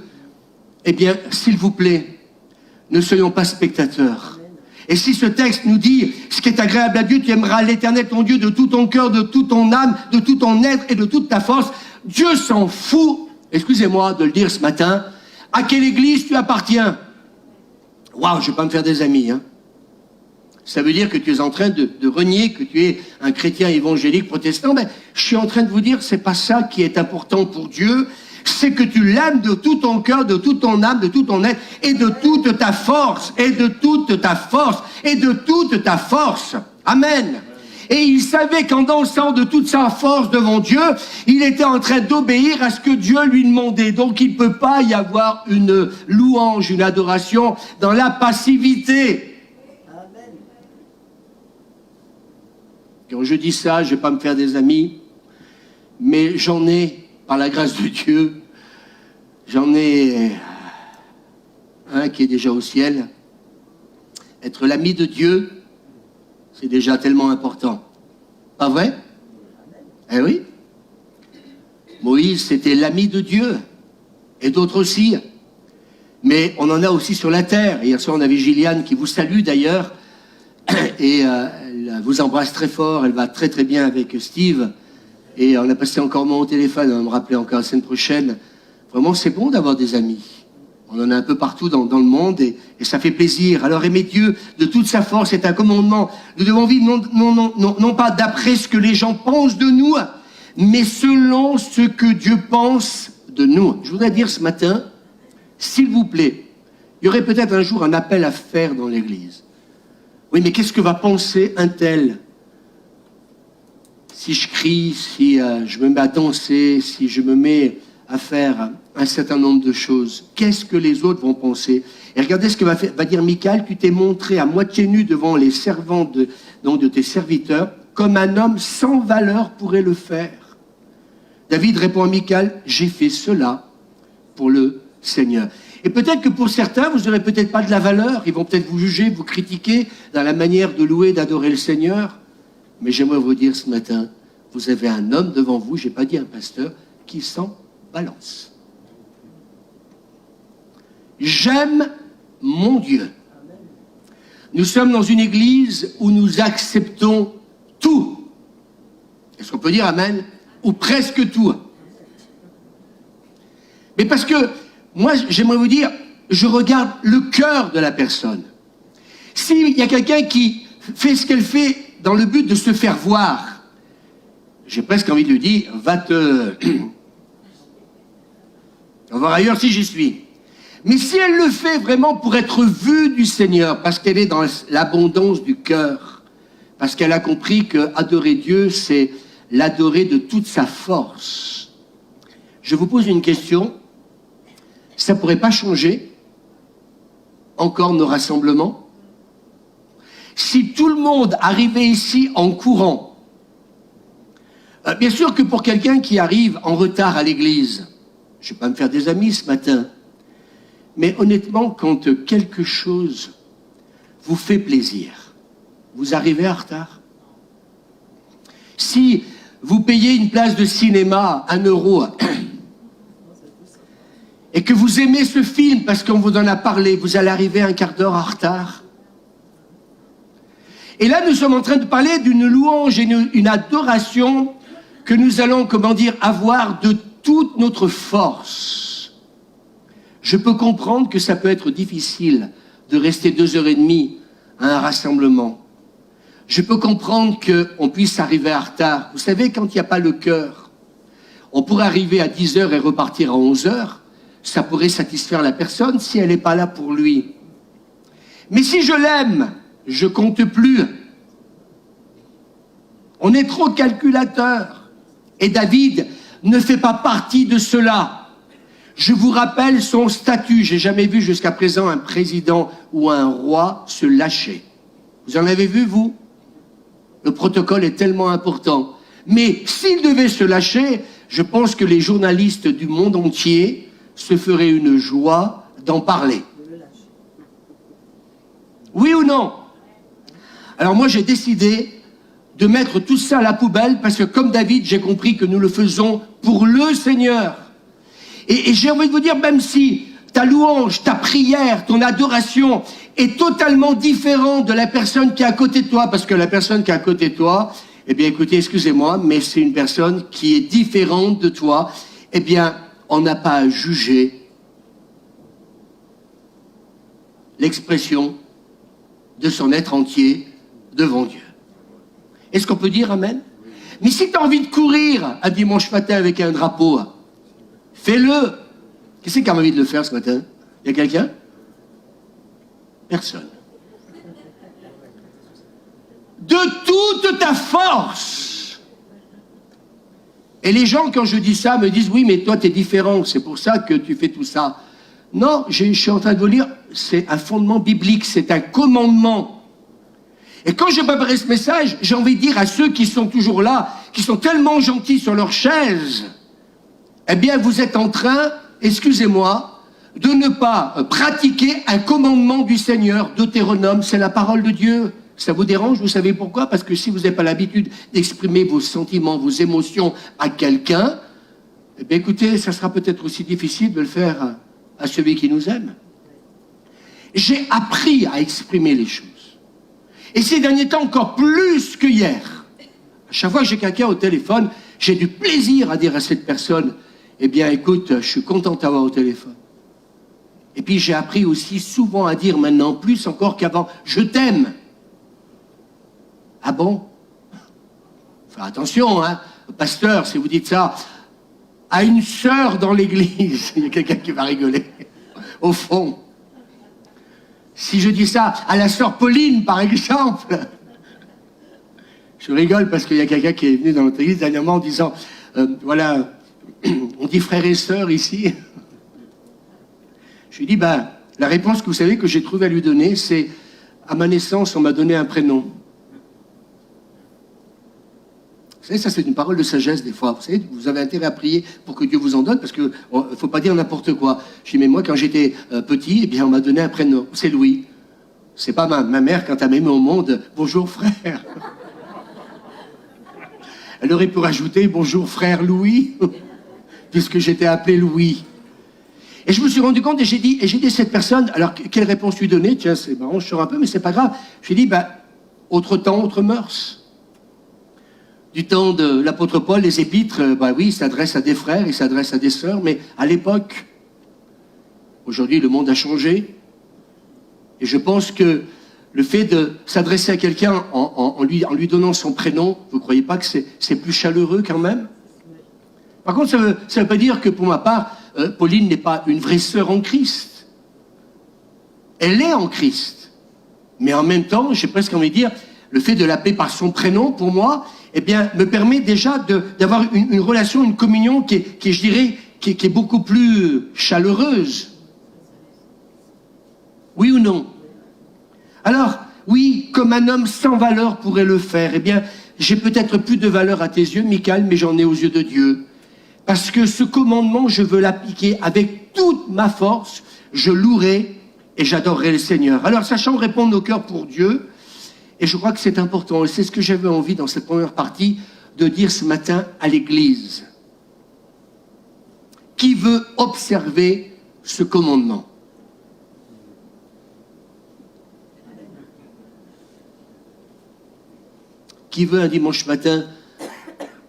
eh bien, s'il vous plaît, ne soyons pas spectateurs. Et si ce texte nous dit, ce qui est agréable à Dieu, tu aimeras l'Éternel ton Dieu de tout ton cœur, de toute ton âme, de tout ton être et de toute ta force, Dieu s'en fout, excusez-moi de le dire ce matin, à quelle église tu appartiens. Waouh, je vais pas me faire des amis, hein. Ça veut dire que tu es en train de renier que tu es un chrétien évangélique protestant. Ben, je suis en train de vous dire, c'est pas ça qui est important pour Dieu. C'est que tu l'aimes de tout ton cœur, de toute ton âme, de tout ton être, et de toute ta force, et de toute ta force, et de toute ta force. Amen. Et il savait qu'en dansant de toute sa force devant Dieu, il était en train d'obéir à ce que Dieu lui demandait. Donc il ne peut pas y avoir une louange, une adoration dans la passivité. Amen. Quand je dis ça, je ne vais pas me faire des amis, mais j'en ai. Par la grâce de Dieu, j'en ai un qui est déjà au ciel. Être l'ami de Dieu, c'est déjà tellement important. Pas vrai? Eh oui. Moïse, c'était l'ami de Dieu. Et d'autres aussi. Mais on en a aussi sur la terre. Hier soir, on avait Gilliane qui vous salue d'ailleurs. Et elle vous embrasse très fort. Elle va très très bien avec Steve. Et on a passé encore mon téléphone, on va me rappeler encore la semaine prochaine. Vraiment, c'est bon d'avoir des amis. On en a un peu partout dans le monde et ça fait plaisir. Alors aimer Dieu de toute sa force est un commandement. Nous devons vivre non pas d'après ce que les gens pensent de nous, mais selon ce que Dieu pense de nous. Je voudrais dire ce matin, s'il vous plaît, il y aurait peut-être un jour un appel à faire dans l'église. Oui, mais qu'est-ce que va penser un tel ? Si je crie, si je me mets à danser, si je me mets à faire un certain nombre de choses, qu'est-ce que les autres vont penser? Et regardez ce que va dire Michal, tu t'es montré à moitié nu devant les servants de tes serviteurs, comme un homme sans valeur pourrait le faire. David répond à Michal, j'ai fait cela pour le Seigneur. Et peut-être que pour certains, vous n'aurez peut-être pas de la valeur, ils vont peut-être vous juger, vous critiquer dans la manière de louer, d'adorer le Seigneur. Mais j'aimerais vous dire ce matin, vous avez un homme devant vous, je n'ai pas dit un pasteur, qui s'en balance. J'aime mon Dieu. Nous sommes dans une église où nous acceptons tout. Est-ce qu'on peut dire amen? Ou presque tout. Mais parce que, moi, j'aimerais vous dire, je regarde le cœur de la personne. S'il y a quelqu'un qui fait ce qu'elle fait dans le but de se faire voir, j'ai presque envie de lui dire, va te... On va voir ailleurs si j'y suis. Mais si elle le fait vraiment pour être vue du Seigneur, parce qu'elle est dans l'abondance du cœur, parce qu'elle a compris que adorer Dieu, c'est l'adorer de toute sa force. Je vous pose une question. Ça ne pourrait pas changer encore nos rassemblements? Si tout le monde arrivait ici en courant, bien sûr que pour quelqu'un qui arrive en retard à l'église, je ne vais pas me faire des amis ce matin, mais honnêtement, quand quelque chose vous fait plaisir, vous arrivez en retard. Si vous payez une place de cinéma 1 euro et que vous aimez ce film parce qu'on vous en a parlé, vous allez arriver 1/4 d'heure en retard. Et là, nous sommes en train de parler d'une louange et une adoration que nous allons, avoir de toute notre force. Je peux comprendre que ça peut être difficile de rester 2h30 à un rassemblement. Je peux comprendre qu'on puisse arriver en retard. Vous savez, quand il n'y a pas le cœur, on pourrait arriver à 10h et repartir à 11h. Ça pourrait satisfaire la personne si elle n'est pas là pour lui. Mais si je l'aime, je compte plus. On est trop calculateur. Et David ne fait pas partie de cela. Je vous rappelle son statut. J'ai jamais vu jusqu'à présent un président ou un roi se lâcher. Vous en avez vu, vous? Le protocole est tellement important. Mais s'il devait se lâcher, je pense que les journalistes du monde entier se feraient une joie d'en parler. Oui ou non? Alors moi, j'ai décidé de mettre tout ça à la poubelle parce que comme David, j'ai compris que nous le faisons pour le Seigneur. Et j'ai envie de vous dire, même si ta louange, ta prière, ton adoration est totalement différente de la personne qui est à côté de toi, parce que la personne qui est à côté de toi, eh bien écoutez, excusez-moi, mais c'est une personne qui est différente de toi, eh bien on n'a pas à juger l'expression de son être entier devant Dieu. Est-ce qu'on peut dire amen? Mais si tu as envie de courir un dimanche matin avec un drapeau, fais-le. Qui c'est qui a envie de le faire ce matin? Il y a quelqu'un? Personne. De toute ta force. Et les gens, quand je dis ça, me disent, oui, mais toi, tu es différent, c'est pour ça que tu fais tout ça. Non, je suis en train de vous lire, c'est un fondement biblique, c'est un commandement. Et quand je préparais ce message, j'ai envie de dire à ceux qui sont toujours là, qui sont tellement gentils sur leur chaise, eh bien, vous êtes en train, excusez-moi, de ne pas pratiquer un commandement du Seigneur. Deutéronome, c'est la parole de Dieu. Ça vous dérange? Vous savez pourquoi? Parce que si vous n'avez pas l'habitude d'exprimer vos sentiments, vos émotions à quelqu'un, eh bien, écoutez, ça sera peut-être aussi difficile de le faire à celui qui nous aime. J'ai appris à exprimer les choses. Et ces derniers temps, encore plus que hier. À chaque fois que j'ai quelqu'un au téléphone, j'ai du plaisir à dire à cette personne, eh bien, écoute, je suis content de t'avoir au téléphone. Et puis, j'ai appris aussi souvent à dire maintenant, plus encore qu'avant, je t'aime. Ah bon? Faire attention, hein, pasteur, si vous dites ça à une sœur dans l'église, il y a quelqu'un qui va rigoler, au fond. Si je dis ça à la sœur Pauline, par exemple, je rigole parce qu'il y a quelqu'un qui est venu dans notre église dernièrement en disant, voilà, on dit frères et sœurs ici. Je lui dis, la réponse que vous savez que j'ai trouvé à lui donner, c'est, à ma naissance, on m'a donné un prénom. Vous savez, ça c'est une parole de sagesse des fois. Vous savez, vous avez intérêt à prier pour que Dieu vous en donne, parce qu'il ne faut pas dire n'importe quoi. Je dis, mais moi, quand j'étais petit, eh bien, on m'a donné un prénom. C'est Louis. C'est pas ma mère, quand elle m'a mis au monde, bonjour frère. Elle aurait pu rajouter, bonjour frère Louis, puisque j'étais appelé Louis. Et je me suis rendu compte, et j'ai dit à cette personne, alors quelle réponse lui donner? Tiens, c'est marrant, je sors un peu, mais c'est pas grave. Je lui ai dit, autre temps, autre mœurs. Du temps de l'apôtre Paul, les épîtres, oui, ils s'adressent à des frères, ils s'adressent à des sœurs, mais à l'époque, aujourd'hui, le monde a changé. Et je pense que le fait de s'adresser à quelqu'un en lui donnant son prénom, vous ne croyez pas que c'est plus chaleureux quand même? Par contre, ça veut pas dire que pour ma part, Pauline n'est pas une vraie sœur en Christ. Elle est en Christ. Mais en même temps, j'ai presque envie de dire, le fait de l'appeler par son prénom, pour moi, eh bien, me permet déjà d'avoir une relation, une communion qui est beaucoup plus chaleureuse. Oui ou non? Alors, oui, comme un homme sans valeur pourrait le faire, eh bien, j'ai peut-être plus de valeur à tes yeux, Michael, mais j'en ai aux yeux de Dieu. Parce que ce commandement, je veux l'appliquer avec toute ma force, je louerai et j'adorerai le Seigneur. Alors, sachant répondre nos cœurs pour Dieu, et je crois que c'est important, et c'est ce que j'avais envie dans cette première partie de dire ce matin à l'Église. Qui veut observer ce commandement? Qui veut un dimanche matin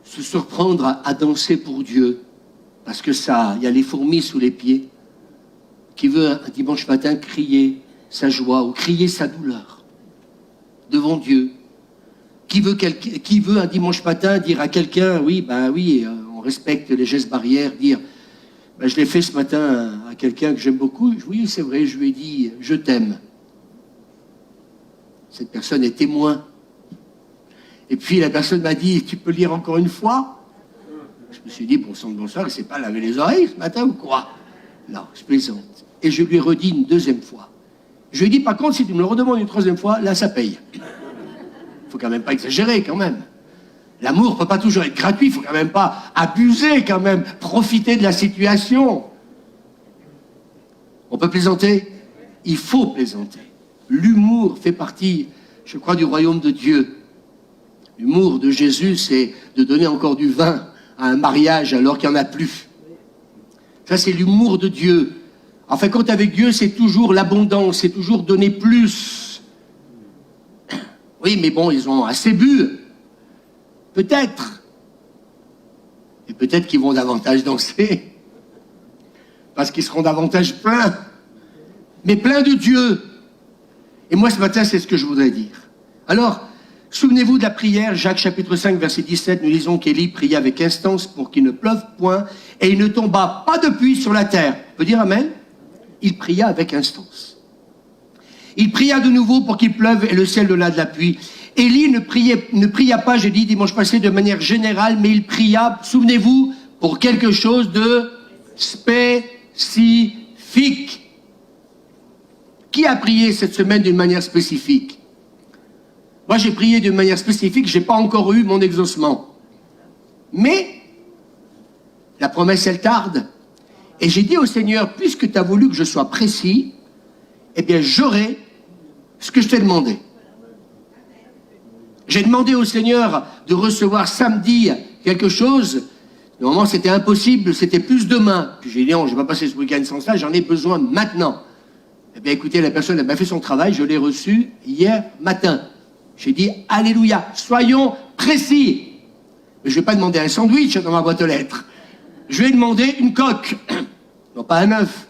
se surprendre à danser pour Dieu? Parce que ça, il y a les fourmis sous les pieds. Qui veut un dimanche matin crier sa joie ou crier sa douleur devant Dieu? Qui veut un dimanche matin dire à quelqu'un, oui, on respecte les gestes barrières, dire, je l'ai fait ce matin à quelqu'un que j'aime beaucoup, oui, c'est vrai, je lui ai dit, je t'aime. Cette personne est témoin. Et puis la personne m'a dit, tu peux lire encore une fois? Je me suis dit, bon sang de bonsoir, il ne s'est pas lavé les oreilles ce matin ou quoi? Non, je plaisante. Et je lui ai redit une deuxième fois. Je lui ai dit, par contre, si tu me le redemandes une troisième fois, là, ça paye. Il ne faut quand même pas exagérer, quand même. L'amour ne peut pas toujours être gratuit, il ne faut quand même pas abuser, quand même, profiter de la situation. On peut plaisanter? Il faut plaisanter. L'humour fait partie, je crois, du royaume de Dieu. L'humour de Jésus, c'est de donner encore du vin à un mariage alors qu'il n'y en a plus. Ça, c'est l'humour de Dieu. En fin de compte, avec Dieu, c'est toujours l'abondance, c'est toujours donner plus. Oui, mais bon, ils ont assez bu. Peut-être. Et peut-être qu'ils vont davantage danser. Parce qu'ils seront davantage pleins. Mais pleins de Dieu. Et moi, ce matin, c'est ce que je voudrais dire. Alors, souvenez-vous de la prière, Jacques chapitre 5, verset 17, nous lisons qu'Élie pria avec instance pour qu'il ne pleuve point, et il ne tomba pas de pluie sur la terre. On peut dire amen? Il pria avec instance. Il pria de nouveau pour qu'il pleuve, et le ciel donna de la pluie. Élie ne pria pas, j'ai dit dimanche passé, de manière générale, mais il pria, souvenez-vous, pour quelque chose de spécifique. Qui a prié cette semaine d'une manière spécifique? Moi, j'ai prié d'une manière spécifique, je n'ai pas encore eu mon exaucement. Mais, la promesse, elle tarde. Et j'ai dit au Seigneur, puisque tu as voulu que je sois précis, eh bien, j'aurai ce que je t'ai demandé. J'ai demandé au Seigneur de recevoir samedi quelque chose. Normalement, c'était impossible, c'était plus demain. Puis j'ai dit, non, je ne vais pas passer ce week-end sans ça, j'en ai besoin maintenant. Eh bien, écoutez, la personne a bien fait son travail, je l'ai reçu hier matin. J'ai dit, alléluia, soyons précis. Mais je ne vais pas demander un sandwich dans ma boîte aux lettres. Je vais demander une coque, non pas un œuf.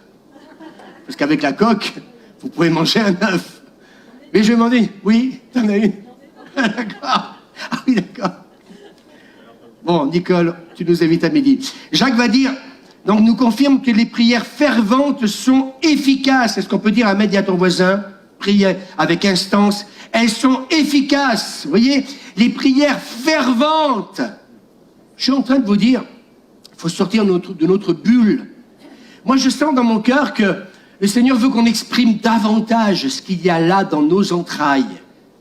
Parce qu'avec la coque, vous pouvez manger un œuf. Mais je vais demander, oui, t'en as une. D'accord. Ah oui, d'accord. Bon, Nicole, tu nous invites à midi. Jacques va dire, donc nous confirme que les prières ferventes sont efficaces. Est-ce qu'on peut dire, Ahmed, dis à ton voisin, prier avec instance, elles sont efficaces. Vous voyez, les prières ferventes. Je suis en train de vous dire, il faut sortir de notre bulle. Moi, je sens dans mon cœur que le Seigneur veut qu'on exprime davantage ce qu'il y a là dans nos entrailles.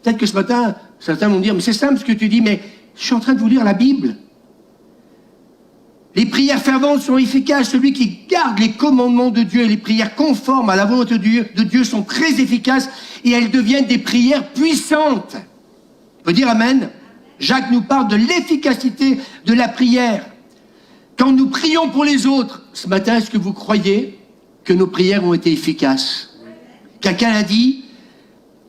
Peut-être que ce matin, certains vont dire, mais c'est simple ce que tu dis, mais je suis en train de vous lire la Bible. Les prières ferventes sont efficaces. Celui qui garde les commandements de Dieu et les prières conformes à la volonté de Dieu sont très efficaces et elles deviennent des prières puissantes. On peut dire amen. Jacques nous parle de l'efficacité de la prière. Quand nous prions pour les autres, ce matin, est-ce que vous croyez que nos prières ont été efficaces? Quelqu'un a dit,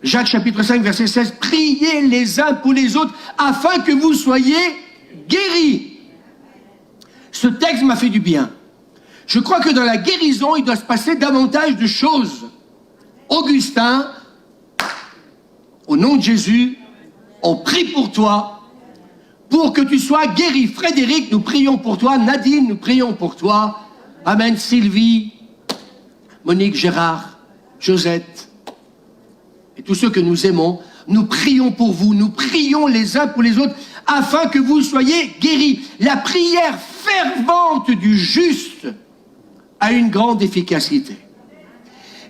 Jacques chapitre 5, verset 16, « Priez les uns pour les autres afin que vous soyez guéris. » Ce texte m'a fait du bien. Je crois que dans la guérison, il doit se passer davantage de choses. Augustin, au nom de Jésus, on prie pour toi, pour que tu sois guéri. Frédéric, nous prions pour toi. Nadine, nous prions pour toi. Amen. Sylvie, Monique, Gérard, Josette, et tous ceux que nous aimons, nous prions pour vous, nous prions les uns pour les autres, afin que vous soyez guéris. La prière fervente du juste a une grande efficacité.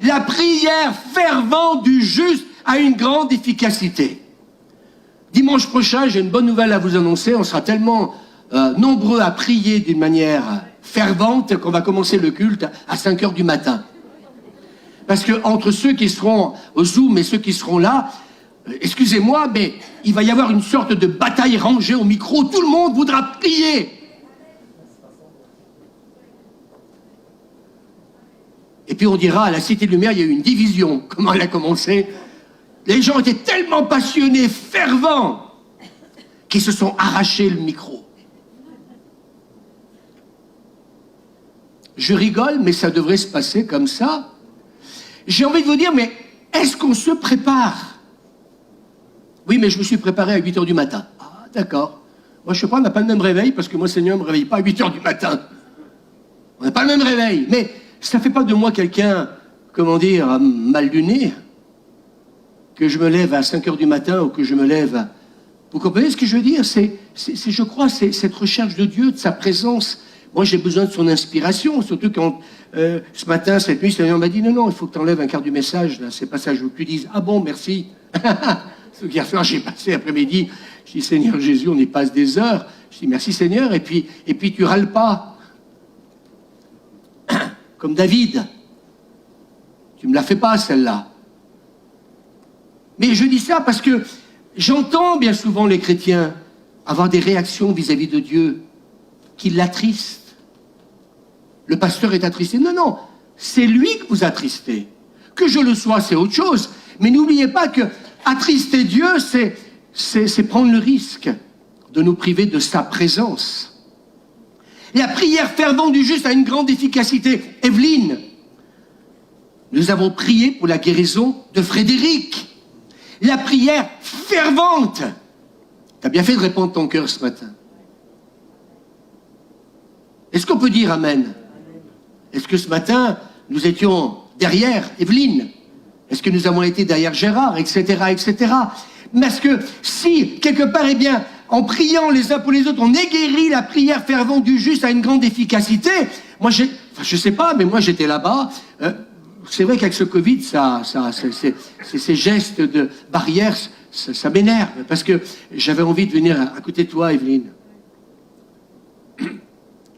La prière fervente du juste a une grande efficacité. Dimanche prochain, j'ai une bonne nouvelle à vous annoncer. On sera tellement nombreux à prier d'une manière fervente qu'on va commencer le culte à 5 heures du matin. Parce que entre ceux qui seront au Zoom et ceux qui seront là, excusez-moi, mais il va y avoir une sorte de bataille rangée au micro. Tout le monde voudra prier. Et puis on dira, à la Cité de Lumière, il y a eu une division. Comment elle a commencé? Les gens étaient tellement passionnés, fervents, qu'ils se sont arrachés le micro. Je rigole, mais ça devrait se passer comme ça. J'ai envie de vous dire, mais est-ce qu'on se prépare? Oui, mais je me suis préparé à 8 heures du matin. Ah, d'accord. Moi, je sais pas, on n'a pas le même réveil, parce que moi, Seigneur, ne me réveille pas à 8 heures du matin. On n'a pas le même réveil. Mais ça ne fait pas de moi quelqu'un, comment dire, mal luné, que je me lève à 5 heures du matin ou que je me lève à... Vous comprenez ce que je veux dire? Je crois, c'est cette recherche de Dieu, de sa présence. Moi, j'ai besoin de son inspiration, surtout quand, ce matin, cette nuit, le Seigneur m'a dit, non, il faut que tu enlèves un quart du message, là, c'est pas ça, je veux que tu dises, ah bon, merci. Hier soir, j'ai passé l'après-midi, je dis, Seigneur Jésus, on y passe des heures. Je dis, merci Seigneur, et puis tu râles pas. Comme David. Tu me la fais pas, celle-là. Mais je dis ça parce que j'entends bien souvent les chrétiens avoir des réactions vis-à-vis de Dieu qui l'attristent. Le pasteur est attristé. Non, c'est lui que vous attristez. Que je le sois, c'est autre chose. Mais n'oubliez pas que attrister Dieu, c'est prendre le risque de nous priver de sa présence. La prière fervente du juste a une grande efficacité. Evelyne, nous avons prié pour la guérison de Frédéric. La prière fervente. Tu as bien fait de répondre ton cœur ce matin. Est-ce qu'on peut dire Amen? Est-ce que ce matin, nous étions derrière Evelyne? Est-ce que nous avons été derrière Gérard, etc., etc. Parce que si, quelque part, eh bien, en priant les uns pour les autres, on est guéri, la prière fervente du juste a une grande efficacité. Moi, je sais pas, mais moi, j'étais là-bas. C'est vrai qu'avec ce Covid, ces gestes de barrière, ça m'énerve. Parce que j'avais envie de venir à côté de toi, Evelyne.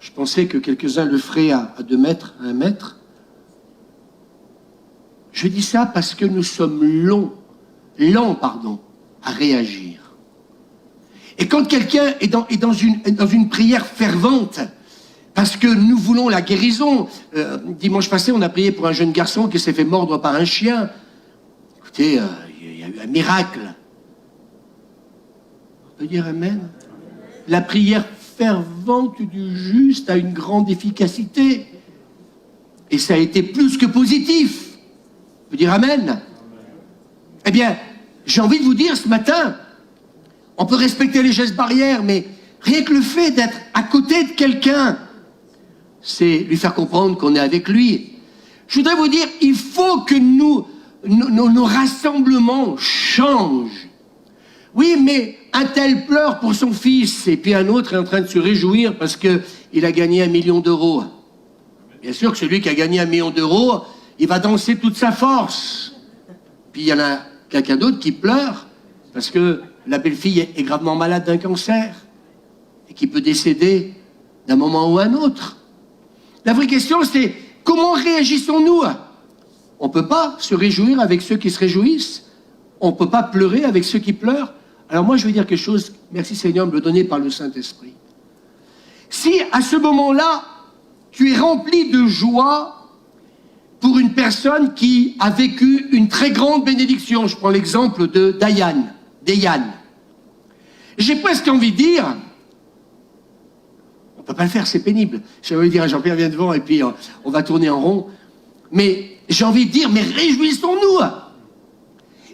Je pensais que quelques-uns le feraient à 2 mètres, à 1 mètre. Je dis ça parce que nous sommes lents, à réagir. Et quand quelqu'un est dans une prière fervente, parce que nous voulons la guérison, dimanche passé, on a prié pour un jeune garçon qui s'est fait mordre par un chien. Écoutez, il y a eu un miracle. On peut dire Amen? La prière fervente du juste a une grande efficacité. Et ça a été plus que positif. On peut dire Amen? Eh bien, j'ai envie de vous dire ce matin, on peut respecter les gestes barrières, mais rien que le fait d'être à côté de quelqu'un, c'est lui faire comprendre qu'on est avec lui. Je voudrais vous dire, il faut que nos rassemblements changent. Oui, mais un tel pleure pour son fils, et puis un autre est en train de se réjouir parce qu'il a gagné 1 million d'euros. Bien sûr que celui qui a gagné 1 million d'euros, il va danser toute sa force. Puis il y en a quelqu'un d'autre qui pleure parce que la belle-fille est gravement malade d'un cancer et qui peut décéder d'un moment ou un autre. La vraie question, c'est comment réagissons-nous? On ne peut pas se réjouir avec ceux qui se réjouissent. On ne peut pas pleurer avec ceux qui pleurent. Alors moi, je vais dire quelque chose, merci Seigneur, me le donner par le Saint-Esprit. Si à ce moment-là, tu es rempli de joie pour une personne qui a vécu une très grande bénédiction, je prends l'exemple de Diane. J'ai presque envie de dire, on ne peut pas le faire, c'est pénible. J'ai envie de dire à Jean-Pierre, viens devant et puis on va tourner en rond. Mais j'ai envie de dire, mais réjouissons-nous.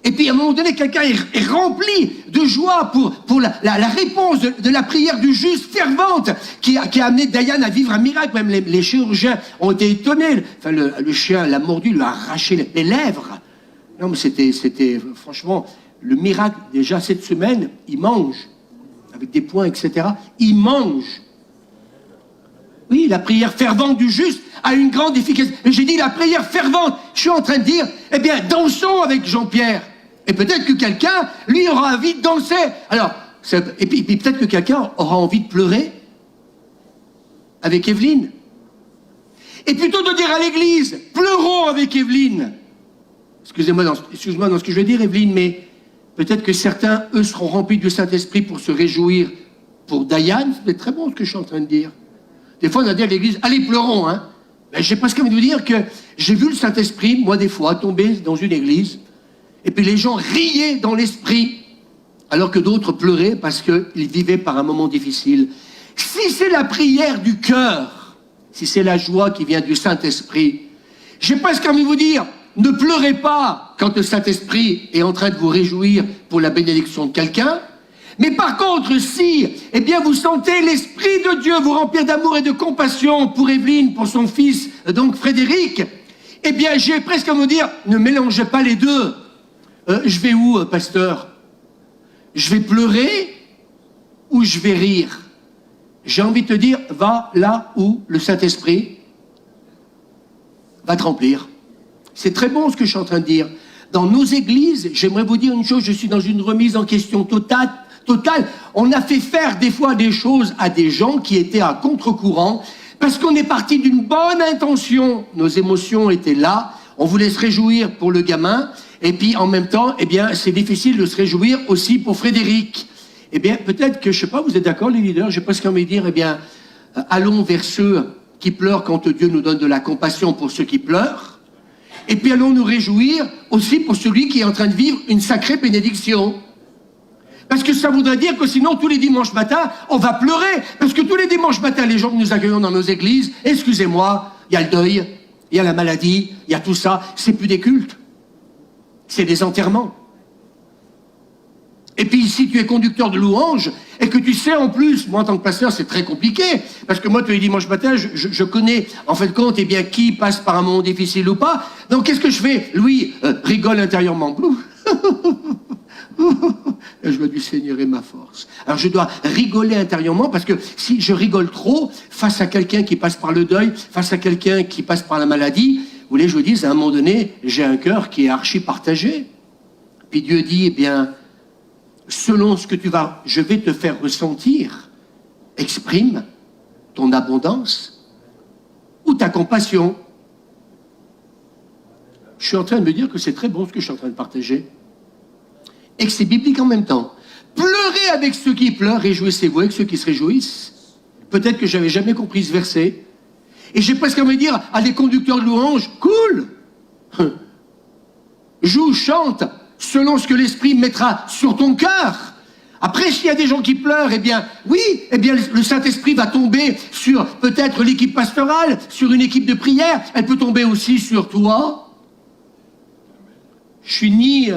Et puis à un moment donné, quelqu'un est rempli de joie pour la réponse de la prière du juste fervente qui a amené Diane à vivre un miracle. Même les chirurgiens ont été étonnés. Enfin, le chien l'a mordu, lui a arraché les lèvres. Non, mais c'était franchement, le miracle, déjà cette semaine, il mange, avec des points, etc. Il mange. Oui, la prière fervente du juste a une grande efficacité. Mais j'ai dit la prière fervente. Je suis en train de dire, eh bien, dansons avec Jean-Pierre. Et peut-être que quelqu'un, lui, aura envie de danser. Alors, et puis peut-être que quelqu'un aura envie de pleurer avec Evelyne. Et plutôt de dire à l'église, pleurons avec Evelyne. Excusez-moi dans ce que je vais dire, Evelyne, mais peut-être que certains, eux, seront remplis du Saint-Esprit pour se réjouir pour Diane. C'est très bon ce que je suis en train de dire. Des fois, on a dit à l'église, allez, pleurons, hein. Ben, j'ai presque envie de vous dire que j'ai vu le Saint-Esprit, moi, des fois, tomber dans une église, et puis les gens riaient dans l'esprit, alors que d'autres pleuraient parce qu'ils vivaient par un moment difficile. Si c'est la prière du cœur, si c'est la joie qui vient du Saint-Esprit, j'ai presque envie de vous dire, ne pleurez pas quand le Saint-Esprit est en train de vous réjouir pour la bénédiction de quelqu'un. Mais par contre, si, eh bien, vous sentez l'Esprit de Dieu vous remplir d'amour et de compassion pour Evelyne, pour son fils, donc Frédéric, eh bien, j'ai presque à vous dire, ne mélangez pas les deux. Je vais où, pasteur? Je vais pleurer ou je vais rire? J'ai envie de te dire, va là où le Saint-Esprit va te remplir. C'est très bon ce que je suis en train de dire. Dans nos églises, j'aimerais vous dire une chose, je suis dans une remise en question totale. On a fait faire des fois des choses à des gens qui étaient à contre-courant parce qu'on est parti d'une bonne intention. Nos émotions étaient là, on voulait se réjouir pour le gamin et puis en même temps, eh bien, c'est difficile de se réjouir aussi pour Frédéric. Eh bien, peut-être que, je sais pas, vous êtes d'accord les leaders, j'ai presque envie de dire, eh bien, allons vers ceux qui pleurent quand Dieu nous donne de la compassion pour ceux qui pleurent. Et puis allons nous réjouir aussi pour celui qui est en train de vivre une sacrée bénédiction. Parce que ça voudrait dire que sinon, tous les dimanches matins, on va pleurer. Parce que tous les dimanches matins, les gens que nous accueillons dans nos églises, excusez-moi, il y a le deuil, il y a la maladie, il y a tout ça. C'est plus des cultes. C'est des enterrements. Et puis, si tu es conducteur de louanges, et que tu sais en plus, moi en tant que pasteur, c'est très compliqué, parce que moi, tous les dimanches matins, je connais, en fait, compte, eh bien, qui passe par un moment difficile ou pas. Donc, qu'est-ce que je fais? Louis rigole intérieurement. La joie du Seigneur est ma force. Alors je dois rigoler intérieurement parce que si je rigole trop face à quelqu'un qui passe par le deuil, face à quelqu'un qui passe par la maladie, vous voulez, je vous dis, à un moment donné, j'ai un cœur qui est archi partagé. Puis Dieu dit, eh bien, selon ce que je vais te faire ressentir, exprime ton abondance ou ta compassion. Je suis en train de me dire que c'est très bon ce que je suis en train de partager. Et que c'est biblique en même temps. Pleurez avec ceux qui pleurent, réjouissez-vous avec ceux qui se réjouissent. Peut-être que j'avais jamais compris ce verset. Et j'ai presque envie de dire à des conducteurs de louanges, cool, joue, chante, selon ce que l'Esprit mettra sur ton cœur. Après, s'il y a des gens qui pleurent, eh bien, oui, eh bien, le Saint-Esprit va tomber sur peut-être l'équipe pastorale, sur une équipe de prière. Elle peut tomber aussi sur toi. Je suis ni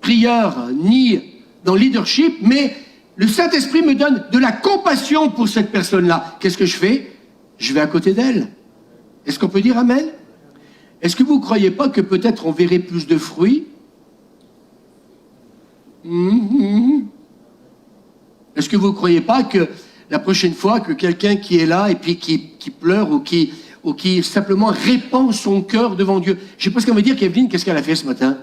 prieur, ni dans le leadership, mais le Saint-Esprit me donne de la compassion pour cette personne-là. Qu'est-ce que je fais? Je vais à côté d'elle. Est-ce qu'on peut dire amen? Est-ce que vous ne croyez pas que peut-être on verrait plus de fruits? Est-ce que vous ne croyez pas que la prochaine fois que quelqu'un qui est là et puis qui pleure ou qui simplement répand son cœur devant Dieu, je sais pas ce qu'on veut dire, Kevin, qu'est-ce qu'elle a fait ce matin?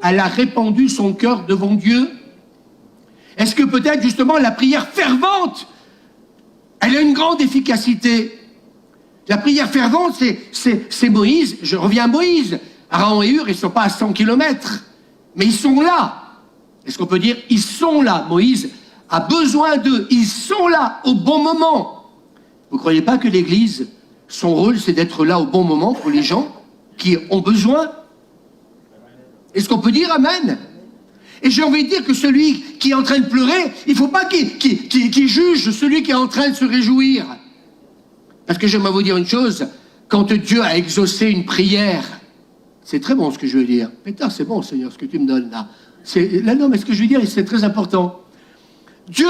Elle a répandu son cœur devant Dieu. Est-ce que peut-être justement la prière fervente, elle a une grande efficacité? La prière fervente, c'est Moïse, je reviens à Moïse. Aaron et Hur, ils ne sont pas à 100 km, mais ils sont là. Est-ce qu'on peut dire, ils sont là? Moïse a besoin d'eux, ils sont là au bon moment. Vous ne croyez pas que l'Église, son rôle, c'est d'être là au bon moment pour les gens qui ont besoin? Est-ce qu'on peut dire amen? Et j'ai envie de dire que celui qui est en train de pleurer, il ne faut pas qu'il juge celui qui est en train de se réjouir. Parce que j'aimerais vous dire une chose, quand Dieu a exaucé une prière, c'est très bon ce que je veux dire. Putain, c'est bon, Seigneur, ce que tu me donnes là. Là, non, mais ce que je veux dire, c'est très important. Dieu,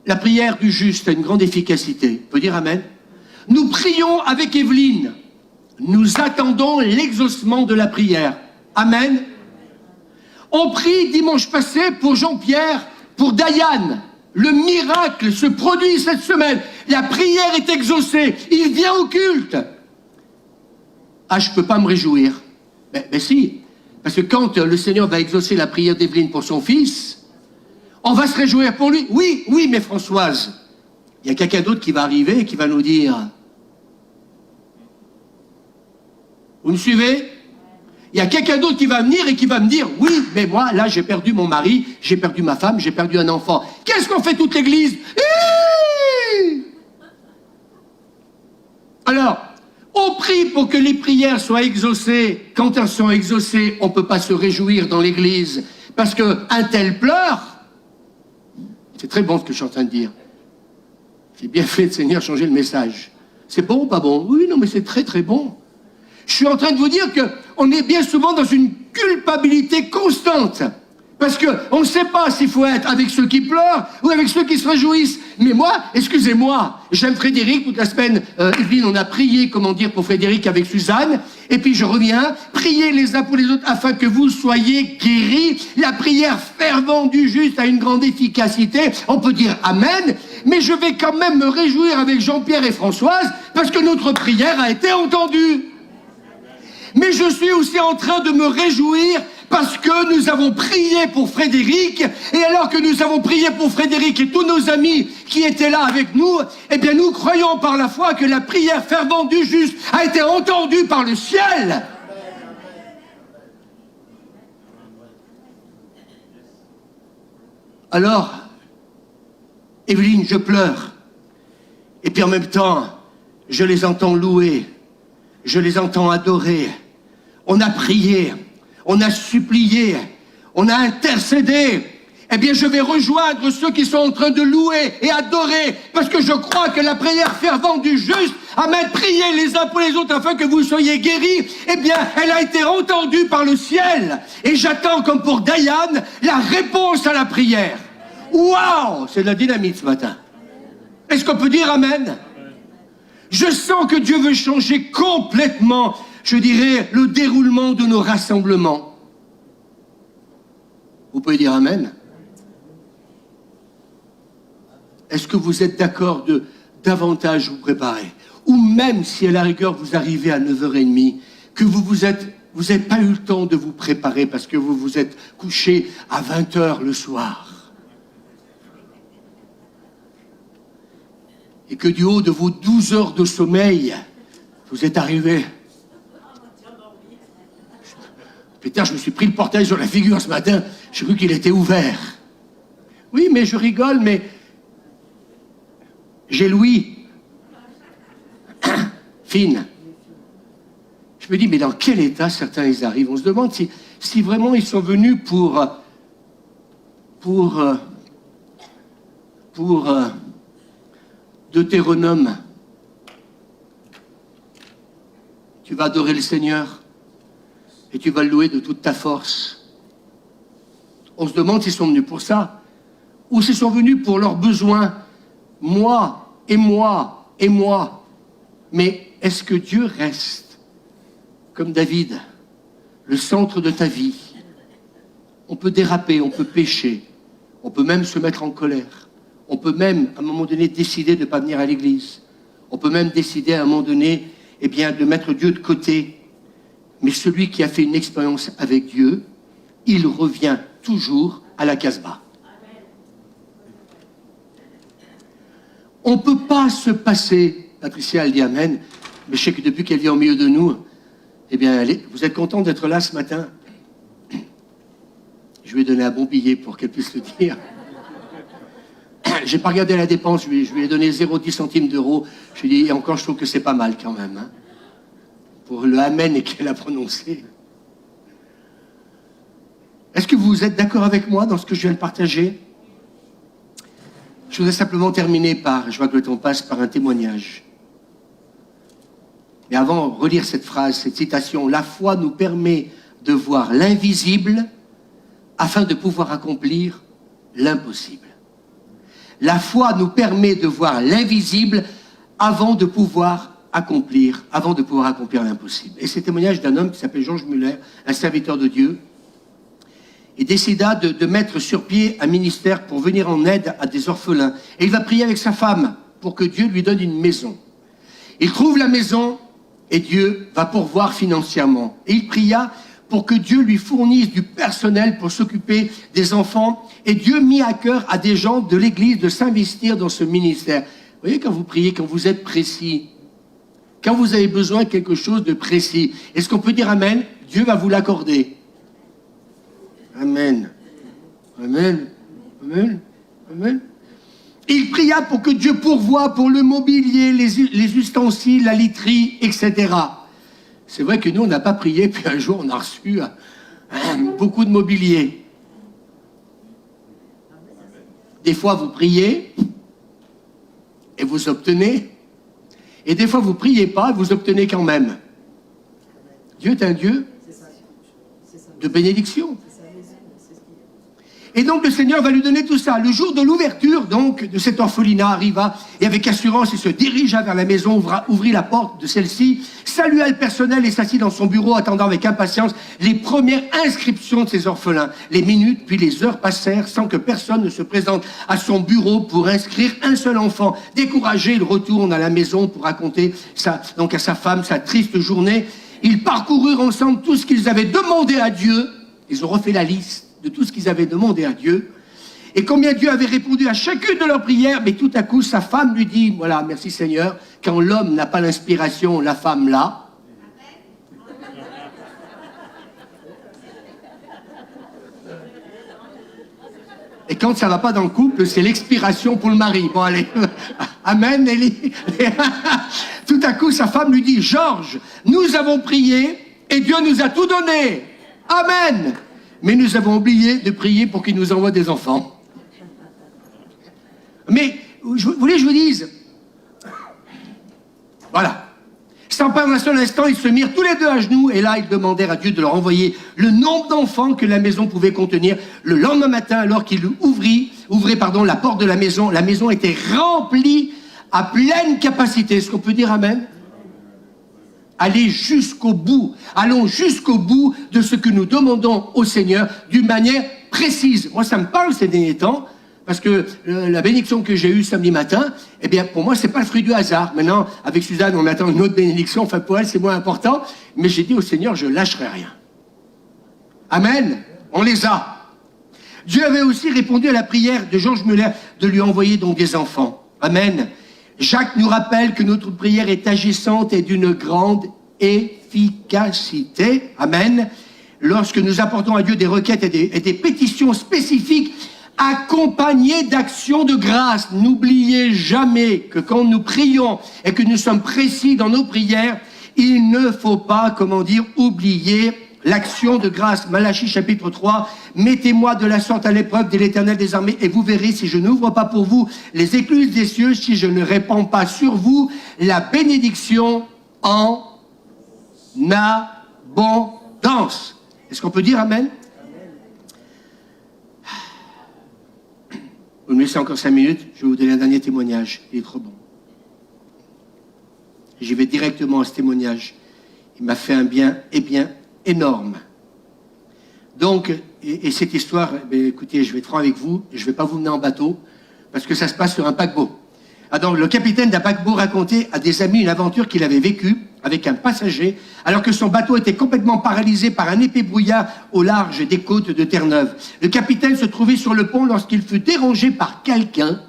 la prière du juste a une grande efficacité. On peut dire amen? Nous prions avec Evelyne. nous attendons l'exaucement de la prière. Amen. On prie dimanche passé pour Jean-Pierre, pour Diane. Le miracle se produit cette semaine. La prière est exaucée. Il vient au culte. Ah, je ne peux pas me réjouir. Ben si. Parce que quand le Seigneur va exaucer la prière d'Evelyne pour son fils, on va se réjouir pour lui. Oui, oui, mais Françoise, il y a quelqu'un d'autre qui va arriver et qui va nous dire... Vous me suivez? Il y a quelqu'un d'autre qui va venir et qui va me dire, oui, mais moi, là, j'ai perdu mon mari, j'ai perdu ma femme, j'ai perdu un enfant. Qu'est-ce qu'on fait toute l'église? Alors, on prie pour que les prières soient exaucées. Quand elles sont exaucées, on ne peut pas se réjouir dans l'église parce qu'un tel pleure. C'est très bon ce que je suis en train de dire. J'ai bien fait de Seigneur changer le message. C'est bon ou pas bon? Oui, non, mais c'est très très bon. Je suis en train de vous dire qu'on est bien souvent dans une culpabilité constante. Parce qu'on ne sait pas s'il faut être avec ceux qui pleurent ou avec ceux qui se réjouissent. Mais moi, excusez-moi, j'aime Frédéric, toute la semaine, Evelyne, on a prié, comment dire, pour Frédéric avec Suzanne. Et puis je reviens, priez les uns pour les autres afin que vous soyez guéris. La prière fervente du juste a une grande efficacité. On peut dire Amen. Mais je vais quand même me réjouir avec Jean-Pierre et Françoise parce que notre prière a été entendue. Mais je suis aussi en train de me réjouir parce que nous avons prié pour Frédéric, et alors que nous avons prié pour Frédéric et tous nos amis qui étaient là avec nous, eh bien nous croyons par la foi que la prière fervente du juste a été entendue par le ciel. Alors, Evelyne, je pleure, et puis en même temps, je les entends louer, je les entends adorer. On a prié, on a supplié, on a intercédé. Eh bien, je vais rejoindre ceux qui sont en train de louer et adorer, parce que je crois que la prière fervente du juste, amen, prier les uns pour les autres afin que vous soyez guéris, eh bien, elle a été entendue par le ciel. Et j'attends, comme pour Diane, la réponse à la prière. Waouh! C'est de la dynamite ce matin. Est-ce qu'on peut dire amen? Je sens que Dieu veut changer complètement, je dirais, le déroulement de nos rassemblements. Vous pouvez dire amen? Est-ce que vous êtes d'accord de davantage vous préparer? Ou même si à la rigueur vous arrivez à 9h30, que vous n'avez pas eu le temps de vous préparer parce que vous vous êtes couché à 20h le soir. Et que du haut de vos 12 heures de sommeil, vous êtes arrivé. Putain, je me suis pris le portail sur la figure ce matin, j'ai cru qu'il était ouvert. Oui, mais je rigole, mais j'ai Louis. Fine. Je me dis, mais dans quel état certains ils arrivent? On se demande si vraiment ils sont venus pour Deutéronome. Tu vas adorer le Seigneur et tu vas le louer de toute ta force. On se demande s'ils sont venus pour ça ou s'ils sont venus pour leurs besoins. Moi et moi et moi. Mais est-ce que Dieu reste, comme David, le centre de ta vie? On peut déraper, on peut pécher, on peut même se mettre en colère. On peut même, à un moment donné, décider de ne pas venir à l'église. On peut même décider, à un moment donné, eh bien, de mettre Dieu de côté. Mais celui qui a fait une expérience avec Dieu, il revient toujours à la Casbah. On ne peut pas se passer, Patricia, elle dit amen, mais je sais que depuis qu'elle vient au milieu de nous, eh bien, vous êtes content d'être là ce matin? Je lui ai donné un bon billet pour qu'elle puisse le dire. J'ai pas regardé la dépense, je lui ai donné 0,10 centimes d'euros. Je lui ai dit, et encore, je trouve que c'est pas mal quand même, hein, pour le amen qu'elle a prononcé. Est-ce que vous êtes d'accord avec moi dans ce que je viens de partager? Je voudrais simplement terminer par, je vois que le temps passe, par un témoignage. Mais avant, relire cette phrase, cette citation, la foi nous permet de voir l'invisible afin de pouvoir accomplir l'impossible. La foi nous permet de voir l'invisible avant de pouvoir accomplir avant de pouvoir accomplir l'impossible. Et c'est le témoignage d'un homme qui s'appelle Georges Muller, un serviteur de Dieu, et décida de mettre sur pied un ministère pour venir en aide à des orphelins. Et il va prier avec sa femme pour que Dieu lui donne une maison. Il trouve la maison et Dieu va pourvoir financièrement. Et il pria pour que Dieu lui fournisse du personnel pour s'occuper des enfants. Et Dieu mit à cœur à des gens de l'Église de s'investir dans ce ministère. Vous voyez, quand vous priez, quand vous êtes précis, quand vous avez besoin de quelque chose de précis, est-ce qu'on peut dire Amen? Dieu va vous l'accorder. Amen. Amen. Amen. Amen. Il pria pour que Dieu pourvoie pour le mobilier, les ustensiles, la literie, etc. C'est vrai que nous, on n'a pas prié, puis un jour, on a reçu beaucoup de mobilier. Des fois, vous priez et vous obtenez. Et des fois, vous ne priez pas et vous obtenez quand même. Dieu est un Dieu de bénédiction. Et donc le Seigneur va lui donner tout ça. Le jour de l'ouverture donc de cet orphelinat arriva et avec assurance il se dirigea vers la maison, ouvrit la porte de celle-ci, salua le personnel et s'assit dans son bureau attendant avec impatience les premières inscriptions de ses orphelins. Les minutes puis les heures passèrent sans que personne ne se présente à son bureau pour inscrire un seul enfant. Découragé, il retourne à la maison pour raconter donc à sa femme sa triste journée. Ils parcoururent ensemble tout ce qu'ils avaient demandé à Dieu. Ils ont refait la liste de tout ce qu'ils avaient demandé à Dieu, et combien Dieu avait répondu à chacune de leurs prières, mais tout à coup, sa femme lui dit, voilà, merci Seigneur, quand l'homme n'a pas l'inspiration, la femme l'a. Et quand ça ne va pas dans le couple, c'est l'expiration pour le mari. Bon, allez, amen, Élie. Tout à coup, sa femme lui dit, Georges, nous avons prié, et Dieu nous a tout donné. Amen. Mais nous avons oublié de prier pour qu'il nous envoie des enfants. Mais, vous voulez que je vous dise? Voilà. Sans perdre un seul instant, ils se mirent tous les deux à genoux, et là, ils demandèrent à Dieu de leur envoyer le nombre d'enfants que la maison pouvait contenir. Le lendemain matin, alors qu'ils ouvraient la porte de la maison était remplie à pleine capacité. Est-ce qu'on peut dire Amen? Allez jusqu'au bout. Allons jusqu'au bout de ce que nous demandons au Seigneur d'une manière précise. Moi, ça me parle ces derniers temps, parce que la bénédiction que j'ai eue samedi matin, eh bien, pour moi, c'est pas le fruit du hasard. Maintenant, avec Suzanne, on attend une autre bénédiction. Enfin, pour elle, c'est moins important. Mais j'ai dit au Seigneur, je lâcherai rien. Amen. On les a. Dieu avait aussi répondu à la prière de Georges Muller de lui envoyer donc des enfants. Amen. Jacques nous rappelle que notre prière est agissante et d'une grande efficacité. Amen. Lorsque nous apportons à Dieu des requêtes et des pétitions spécifiques accompagnées d'actions de grâce. N'oubliez jamais que quand nous prions et que nous sommes précis dans nos prières, il ne faut pas, oublier l'action de grâce. Malachie chapitre 3, mettez-moi de la sorte à l'épreuve de l'Éternel des armées et vous verrez si je n'ouvre pas pour vous les écluses des cieux, si je ne répands pas sur vous la bénédiction en abondance. Est-ce qu'on peut dire Amen? Vous me laissez encore 5 minutes, je vais vous donner un dernier témoignage, il est trop bon. J'y vais directement à ce témoignage. Il m'a fait un bien énorme. Donc, et cette histoire, écoutez, je vais être franc avec vous, je ne vais pas vous mener en bateau, parce que ça se passe sur un paquebot. Donc, le capitaine d'un paquebot racontait à des amis une aventure qu'il avait vécue avec un passager, alors que son bateau était complètement paralysé par un épais brouillard au large des côtes de Terre-Neuve. Le capitaine se trouvait sur le pont lorsqu'il fut dérangé par quelqu'un,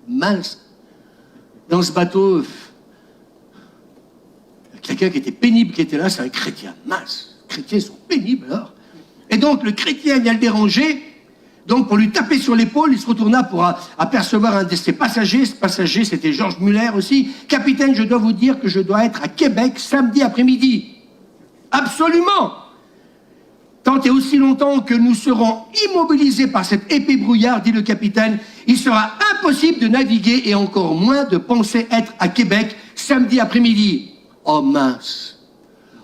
mince, dans ce bateau, quelqu'un qui était pénible, qui était là, c'est un chrétien, mince. Les chrétiens sont pénibles alors. Et donc le chrétien vient le déranger, donc pour lui taper sur l'épaule, il se retourna pour apercevoir un de ses passagers. Ce passager, c'était Georges Muller aussi. Capitaine, je dois vous dire que je dois être à Québec samedi après-midi. Absolument. Tant et aussi longtemps que nous serons immobilisés par cet épais brouillard, dit le capitaine, il sera impossible de naviguer et encore moins de penser être à Québec samedi après-midi. Oh mince.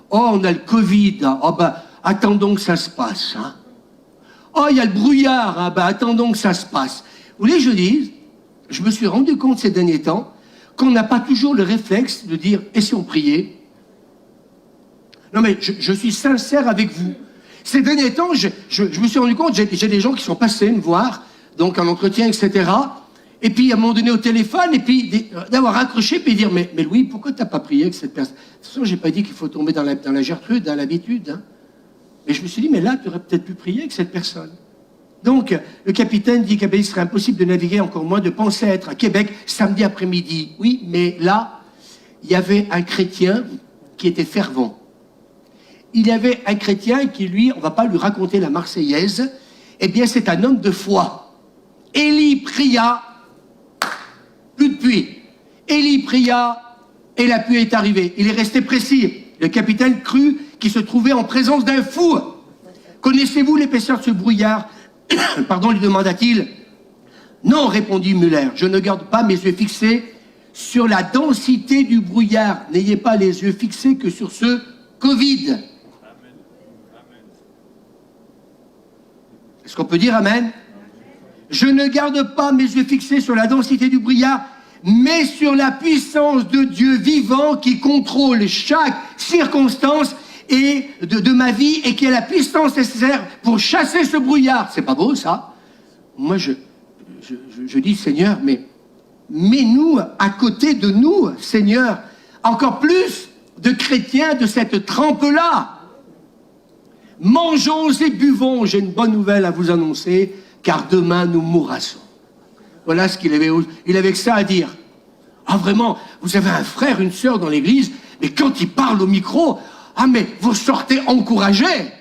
Oh, on a le Covid. Oh attendons que ça se passe. Hein. Oh, il y a le brouillard. Attendons que ça se passe. Vous voulez que je dise, je me suis rendu compte ces derniers temps qu'on n'a pas toujours le réflexe de dire « et si on priait ?» Non mais je suis sincère avec vous. Ces derniers temps, je me suis rendu compte, j'ai des gens qui sont passés me voir, donc en entretien, etc. Et puis à un moment donné au téléphone, et puis d'avoir raccroché, puis dire mais Louis, pourquoi tu n'as pas prié avec cette personne? De toute façon, j'ai pas dit qu'il faut tomber dans la Gertrude, dans l'habitude. Hein. Mais je me suis dit, mais là, tu aurais peut-être pu prier avec cette personne. Donc, le capitaine dit qu'il serait impossible de naviguer, encore moins de penser être à Québec samedi après-midi. Oui, mais là, il y avait un chrétien qui était fervent. Il y avait un chrétien qui, lui, on ne va pas lui raconter la Marseillaise, eh bien, c'est un homme de foi. Élie pria, plus de pluie. Élie pria, et la pluie est arrivée. Il est resté précis. Le capitaine crut qu'il se trouvait en présence d'un fou. Connaissez-vous l'épaisseur de ce brouillard? Pardon, lui demanda-t-il. Non, répondit Muller, je ne garde pas mes yeux fixés sur la densité du brouillard. N'ayez pas les yeux fixés que sur ce Covid. Est-ce qu'on peut dire amen? Je ne garde pas mes yeux fixés sur la densité du brouillard, mais sur la puissance de Dieu vivant qui contrôle chaque circonstance et de ma vie et qui a la puissance nécessaire pour chasser ce brouillard. C'est pas beau, ça? Moi, je dis, Seigneur, mais mets-nous à côté de nous, Seigneur, encore plus de chrétiens de cette trempe-là. Mangeons et buvons, j'ai une bonne nouvelle à vous annoncer, car demain nous mourassons. Voilà ce qu'il avait. Il avait que ça à dire. Ah vraiment, vous avez un frère, une sœur dans l'église, mais quand il parle au micro, ah mais vous sortez encouragés.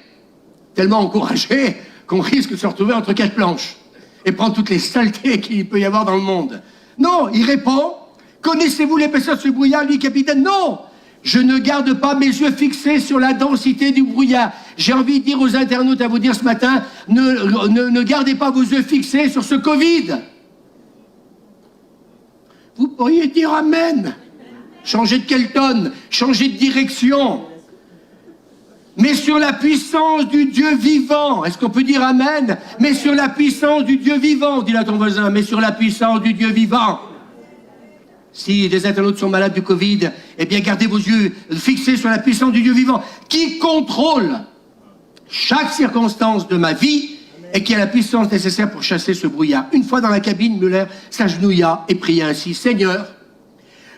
Tellement encouragés qu'on risque de se retrouver entre quatre planches et prendre toutes les saletés qu'il peut y avoir dans le monde. Non, il répond, connaissez-vous l'épaisseur de ce brouillard, lui, capitaine? Non, je ne garde pas mes yeux fixés sur la densité du brouillard. J'ai envie de dire aux internautes, à vous dire ce matin, ne gardez pas vos yeux fixés sur ce Covid. Vous pourriez dire amen. Changer de Kelton, changer de direction. Mais sur la puissance du Dieu vivant. Est-ce qu'on peut dire amen? Mais sur la puissance du Dieu vivant, dis-le à ton voisin, mais sur la puissance du Dieu vivant. Si des internautes sont malades du Covid, eh bien gardez vos yeux fixés sur la puissance du Dieu vivant, qui contrôle chaque circonstance de ma vie et qui a la puissance nécessaire pour chasser ce brouillard. Une fois dans la cabine, Muller s'agenouilla et pria ainsi, Seigneur,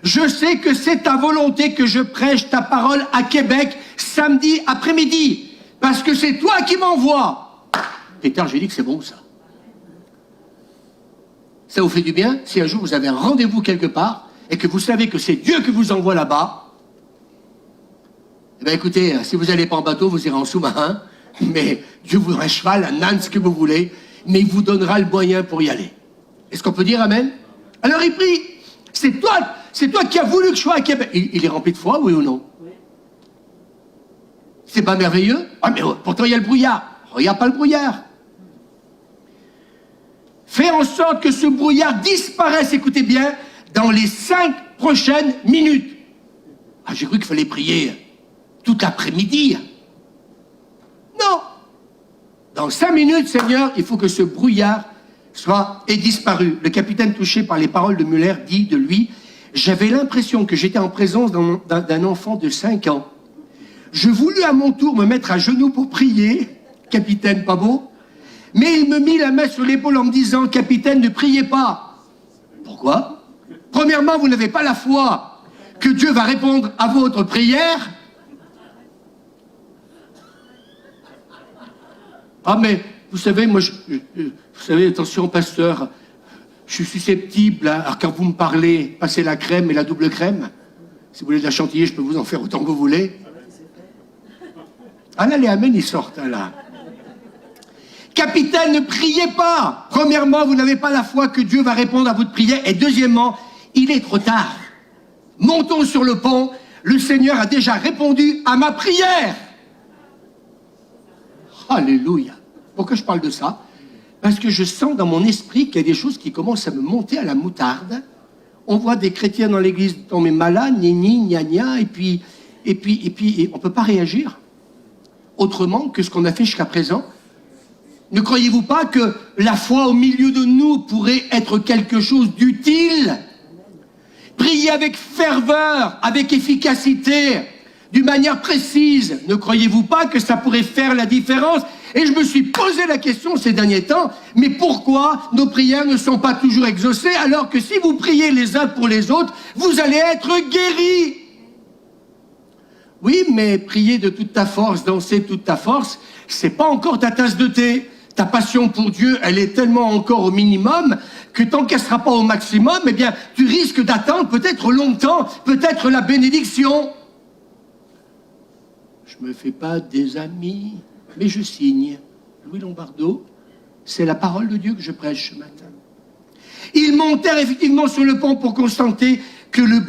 je sais que c'est ta volonté que je prêche ta parole à Québec samedi après-midi, parce que c'est toi qui m'envoies. Pétard, j'ai dit que c'est bon ça. Ça vous fait du bien si un jour vous avez un rendez-vous quelque part et que vous savez que c'est Dieu qui vous envoie là-bas. Eh bien écoutez, si vous n'allez pas en bateau, vous irez en sous-marin, mais Dieu vous donnera un cheval, un âne, ce que vous voulez, mais il vous donnera le moyen pour y aller. Est-ce qu'on peut dire amen? Alors il prie, c'est toi qui as voulu que je sois à Québec. Il est rempli de foi, oui ou non? Oui. C'est pas merveilleux? Ah mais pourtant il y a le brouillard. Regarde pas le brouillard. Fais en sorte que ce brouillard disparaisse, écoutez bien, dans les 5 prochaines minutes. Ah, j'ai cru qu'il fallait prier toute l'après-midi. Non. Dans 5 minutes, Seigneur, il faut que ce brouillard ait disparu. Le capitaine, touché par les paroles de Muller, dit de lui, j'avais l'impression que j'étais en présence d'un enfant de 5 ans. Je voulus à mon tour me mettre à genoux pour prier, capitaine, pas beau, mais il me mit la main sur l'épaule en me disant, capitaine, ne priez pas. Pourquoi? Premièrement, vous n'avez pas la foi que Dieu va répondre à votre prière. Ah mais, vous savez, moi, vous savez, attention, pasteur, je suis susceptible, hein, alors quand vous me parlez, passez la crème et la double crème. Si vous voulez de la chantilly, je peux vous en faire autant que vous voulez. Ah là, les amens, ils sortent, hein, là. Capitaine, ne priez pas. Premièrement, vous n'avez pas la foi que Dieu va répondre à votre prière. Et deuxièmement, il est trop tard. Montons sur le pont. Le Seigneur a déjà répondu à ma prière. Alléluia. Pourquoi je parle de ça? Parce que je sens dans mon esprit qu'il y a des choses qui commencent à me monter à la moutarde. On voit des chrétiens dans l'église tomber malades, gna gna, et puis on ne peut pas réagir autrement que ce qu'on a fait jusqu'à présent. Ne croyez-vous pas que la foi au milieu de nous pourrait être quelque chose d'utile? Priez avec ferveur, avec efficacité, d'une manière précise. Ne croyez-vous pas que ça pourrait faire la différence? Et je me suis posé la question ces derniers temps, mais pourquoi nos prières ne sont pas toujours exaucées alors que si vous priez les uns pour les autres, vous allez être guéris? Oui, mais prier de toute ta force, danser de toute ta force, c'est pas encore ta tasse de thé. Ta passion pour Dieu, elle est tellement encore au minimum que tant qu'elle ne sera pas au maximum, eh bien, tu risques d'attendre peut-être longtemps, peut-être la bénédiction. Je me fais pas des amis, mais je signe. Louis Lombardo, c'est la parole de Dieu que je prêche ce matin. Ils montèrent effectivement sur le pont pour constater que le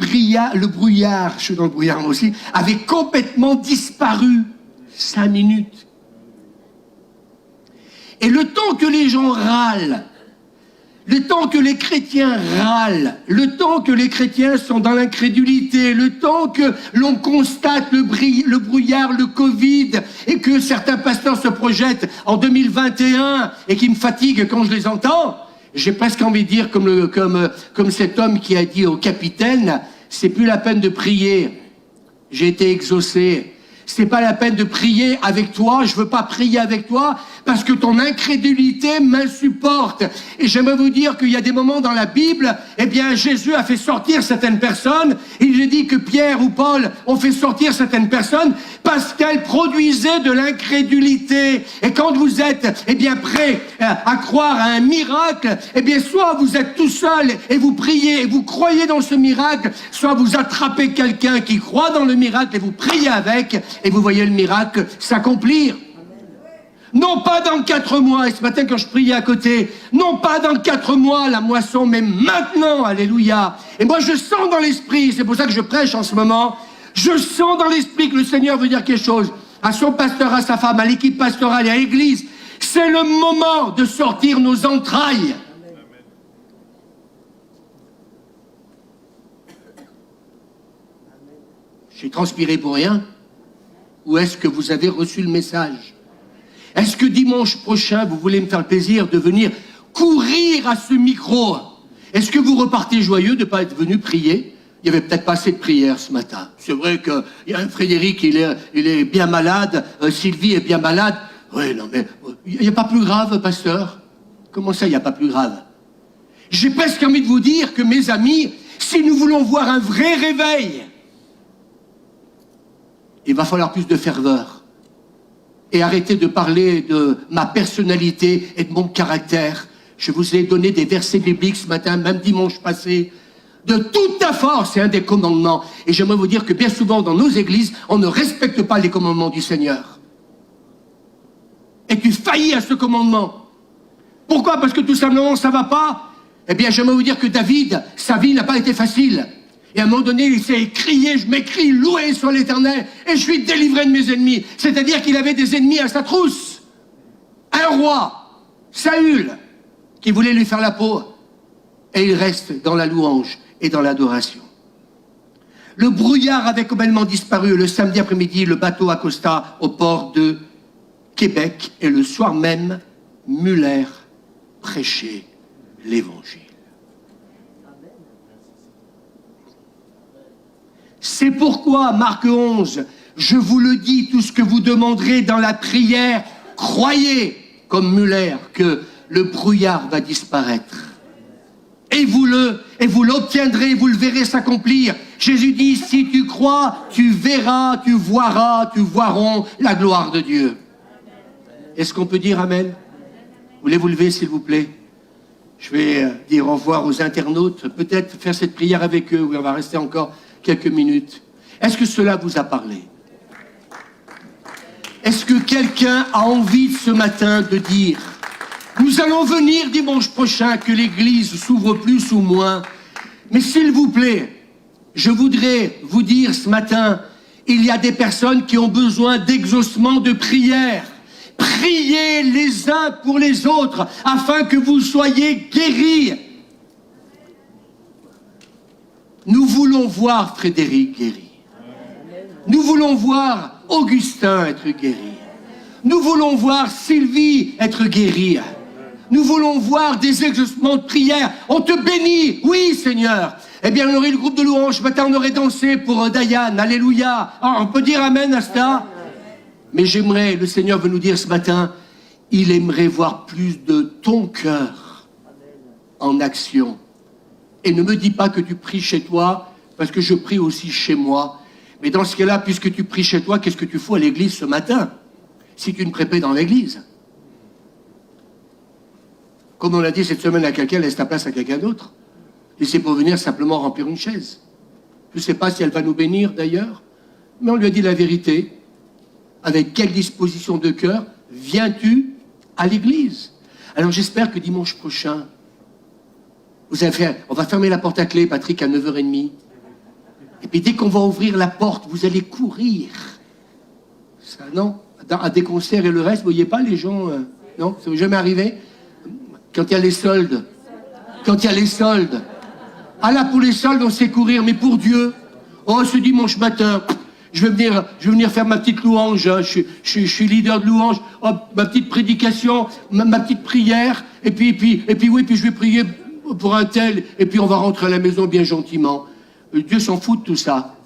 brouillard, je suis dans le brouillard moi aussi, avait complètement disparu. 5 minutes. Et le temps que les gens râlent, le temps que les chrétiens râlent, le temps que les chrétiens sont dans l'incrédulité, le temps que l'on constate le brouillard, le Covid, et que certains pasteurs se projettent en 2021 et qui me fatiguent quand je les entends, j'ai presque envie de dire comme cet homme qui a dit au capitaine, c'est plus la peine de prier, j'ai été exaucé. C'est pas la peine de prier avec toi, je veux pas prier avec toi parce que ton incrédulité m'insupporte. Et j'aimerais vous dire qu'il y a des moments dans la Bible, eh bien Jésus a fait sortir certaines personnes, il dit que Pierre ou Paul ont fait sortir certaines personnes parce qu'elles produisaient de l'incrédulité. Et quand vous êtes eh bien prêt à croire à un miracle, eh bien soit vous êtes tout seul et vous priez et vous croyez dans ce miracle, soit vous attrapez quelqu'un qui croit dans le miracle et vous priez avec et vous voyez le miracle s'accomplir. Non pas dans 4 mois, et ce matin quand je priais à côté, non pas dans 4 mois la moisson, mais maintenant, alléluia. Et moi je sens dans l'esprit, c'est pour ça que je prêche en ce moment, je sens dans l'esprit que le Seigneur veut dire quelque chose à son pasteur, à sa femme, à l'équipe pastorale et à l'église. C'est le moment de sortir nos entrailles. J'ai transpiré pour rien? Ou est-ce que vous avez reçu le message? Est-ce que dimanche prochain, vous voulez me faire le plaisir de venir courir à ce micro? Est-ce que vous repartez joyeux de ne pas être venu prier? Il n'y avait peut-être pas assez de prières ce matin. C'est vrai qu'il y a un Frédéric, il est bien malade, Sylvie est bien malade. Oui, non mais, il n'y a pas plus grave, pasteur? Comment ça, il n'y a pas plus grave? J'ai presque envie de vous dire que, mes amis, si nous voulons voir un vrai réveil, il va falloir plus de ferveur. Et arrêtez de parler de ma personnalité et de mon caractère. Je vous ai donné des versets bibliques ce matin, même dimanche passé. De toute ta force, c'est un des commandements. Et j'aimerais vous dire que bien souvent dans nos églises, on ne respecte pas les commandements du Seigneur. Et tu faillis à ce commandement. Pourquoi? Parce que tout simplement ça ne va pas? Eh bien j'aimerais vous dire que David, sa vie n'a pas été facile. Et à un moment donné, il s'est crié, je m'écrie, loué soit l'Éternel, et je suis délivré de mes ennemis. C'est-à-dire qu'il avait des ennemis à sa trousse. Un roi, Saül, qui voulait lui faire la peau. Et il reste dans la louange et dans l'adoration. Le brouillard avait complètement disparu. Le samedi après-midi, le bateau accosta au port de Québec. Et le soir même, Muller prêchait l'Évangile. C'est pourquoi, Marc 11, je vous le dis, tout ce que vous demanderez dans la prière, croyez, comme Muller, que le brouillard va disparaître. Et vous l'obtiendrez, vous le verrez s'accomplir. Jésus dit, si tu crois, tu verras, tu voiront la gloire de Dieu. Est-ce qu'on peut dire Amen? Voulez-vous lever, s'il vous plaît? Je vais dire au revoir aux internautes, peut-être faire cette prière avec eux, où on va rester encore quelques minutes. Est-ce que cela vous a parlé? Est-ce que quelqu'un a envie ce matin de dire, nous allons venir dimanche prochain, que l'église s'ouvre plus ou moins, mais s'il vous plaît, je voudrais vous dire ce matin, il y a des personnes qui ont besoin d'exaucement de prière. Priez les uns pour les autres afin que vous soyez guéris. Nous voulons voir Frédéric guéri. Nous voulons voir Augustin être guéri. Nous voulons voir Sylvie être guérie. Nous voulons voir des exaucements de prière. On te bénit. Oui, Seigneur. Eh bien, on aurait le groupe de louanges. Ce matin, on aurait dansé pour Diane. Alléluia. Oh, on peut dire amen à cela. Mais j'aimerais, le Seigneur veut nous dire ce matin, il aimerait voir plus de ton cœur en action. Et ne me dis pas que tu pries chez toi, parce que je prie aussi chez moi. Mais dans ce cas-là, puisque tu pries chez toi, qu'est-ce que tu fous à l'église ce matin, si tu ne pries pas dans l'église? Comme on l'a dit cette semaine à quelqu'un, laisse ta place à quelqu'un d'autre. Et c'est pour venir simplement remplir une chaise. Je ne sais pas si elle va nous bénir d'ailleurs, mais on lui a dit la vérité. Avec quelle disposition de cœur viens-tu à l'église? Alors j'espère que dimanche prochain, on va fermer la porte à clé, Patrick, à 9h30. Et puis dès qu'on va ouvrir la porte, vous allez courir. Ça, non? À des concerts et le reste, vous voyez pas les gens... non? Ça ne m'est jamais arrivé? Quand il y a les soldes. Quand il y a les soldes. Ah là, pour les soldes, on sait courir, mais pour Dieu, oh, ce dimanche matin... Je vais venir faire ma petite louange, hein. Je suis leader de louange, oh, ma petite prédication, ma petite prière, et puis je vais prier pour un tel, et puis on va rentrer à la maison bien gentiment. Dieu s'en fout de tout ça.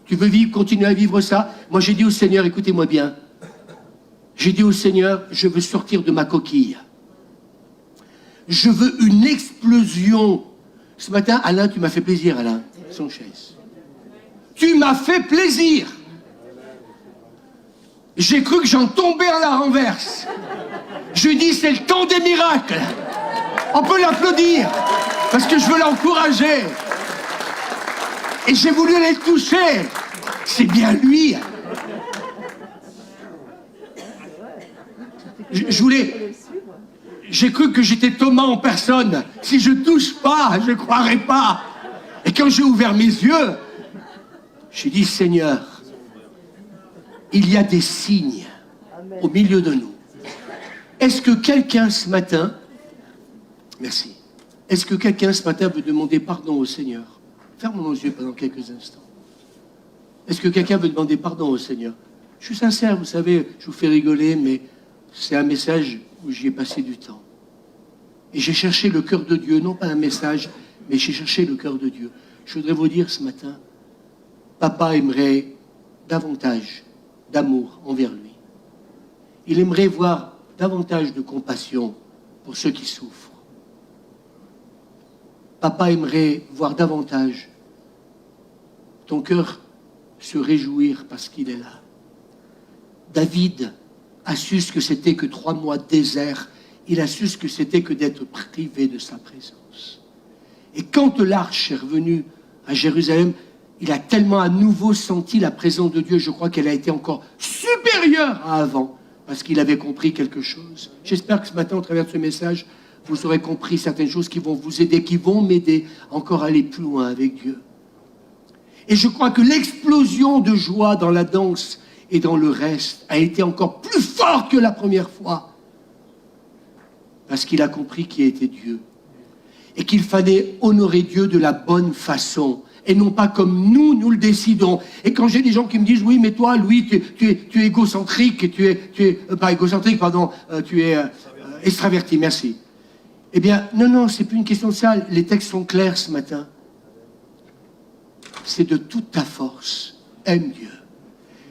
Tu veux continuer à vivre ça? Moi j'ai dit au Seigneur, écoutez-moi bien, j'ai dit au Seigneur, je veux sortir de ma coquille. Je veux une explosion. Ce matin, Alain, tu m'as fait plaisir, Alain, son chaise. Tu m'as fait plaisir. J'ai cru que j'en tombais à la renverse. Je dis, c'est le temps des miracles. On peut l'applaudir, parce que je veux l'encourager. Et j'ai voulu aller le toucher. C'est bien lui. J'ai cru que j'étais Thomas en personne. Si je touche pas, je ne croirais pas. Et quand j'ai ouvert mes yeux, j'ai dit, Seigneur, il y a des signes au milieu de nous. Est-ce que quelqu'un ce matin, merci, est-ce que quelqu'un ce matin veut demander pardon au Seigneur? Ferme nos yeux pendant quelques instants. Est-ce que quelqu'un veut demander pardon au Seigneur? Je suis sincère, vous savez, je vous fais rigoler, mais c'est un message où j'y ai passé du temps. Et j'ai cherché le cœur de Dieu, non pas un message, mais j'ai cherché le cœur de Dieu. Je voudrais vous dire ce matin, Papa aimerait davantage d'amour envers lui. Il aimerait voir davantage de compassion pour ceux qui souffrent. Papa aimerait voir davantage ton cœur se réjouir parce qu'il est là. David a su ce que c'était que 3 mois de désert. Il a su ce que c'était que d'être privé de sa présence. Et quand l'arche est revenue à Jérusalem, il a tellement à nouveau senti la présence de Dieu, je crois qu'elle a été encore supérieure à avant, parce qu'il avait compris quelque chose. J'espère que ce matin, au travers de ce message, vous aurez compris certaines choses qui vont vous aider, qui vont m'aider encore à aller plus loin avec Dieu. Et je crois que l'explosion de joie dans la danse et dans le reste a été encore plus forte que la première fois, parce qu'il a compris qui était Dieu, et qu'il fallait honorer Dieu de la bonne façon, et non pas comme nous le décidons. Et quand j'ai des gens qui me disent, oui, mais toi, Louis, tu es égocentrique, tu es pas égocentrique, pardon, tu es extraverti, merci. Eh bien, non, c'est plus une question de ça. Les textes sont clairs ce matin. C'est de toute ta force, aime Dieu.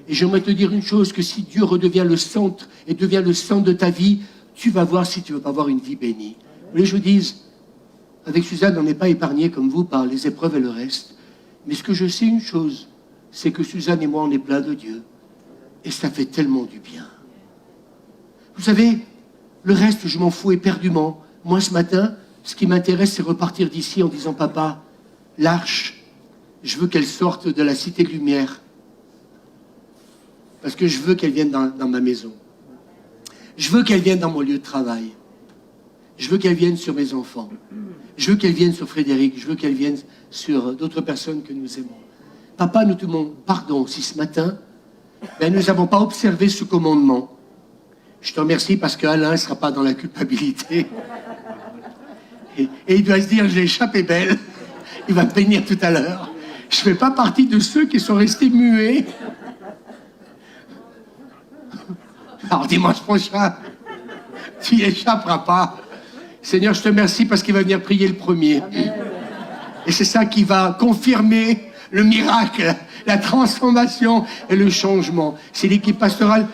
Et j'aimerais te dire une chose, que si Dieu redevient le centre et devient le centre de ta vie, tu vas voir si tu ne veux pas avoir une vie bénie. Vous voulez que je vous dise, avec Suzanne, on n'est pas épargné comme vous par les épreuves et le reste. Mais ce que je sais une chose, c'est que Suzanne et moi, on est plein de Dieu. Et ça fait tellement du bien. Vous savez, le reste, je m'en fous éperdument. Moi, ce matin, ce qui m'intéresse, c'est repartir d'ici en disant, papa, l'arche, je veux qu'elle sorte de la cité de lumière. Parce que je veux qu'elle vienne dans ma maison. Je veux qu'elle vienne dans mon lieu de travail. Je veux qu'elle vienne sur mes enfants. Je veux qu'elle vienne sur Frédéric. Je veux qu'elle vienne sur d'autres personnes que nous aimons. Papa, nous te demandons pardon si ce matin, nous n'avons pas observé ce commandement. Je te remercie parce qu'Alain ne sera pas dans la culpabilité. Et il doit se dire, j'ai échappé belle. Il va me bénir tout à l'heure. Je ne fais pas partie de ceux qui sont restés muets. Alors dimanche prochain, tu n'y échapperas pas. Seigneur, je te remercie parce qu'il va venir prier le premier. Amen. Et c'est ça qui va confirmer le miracle, la transformation et le changement. C'est l'équipe pastorale.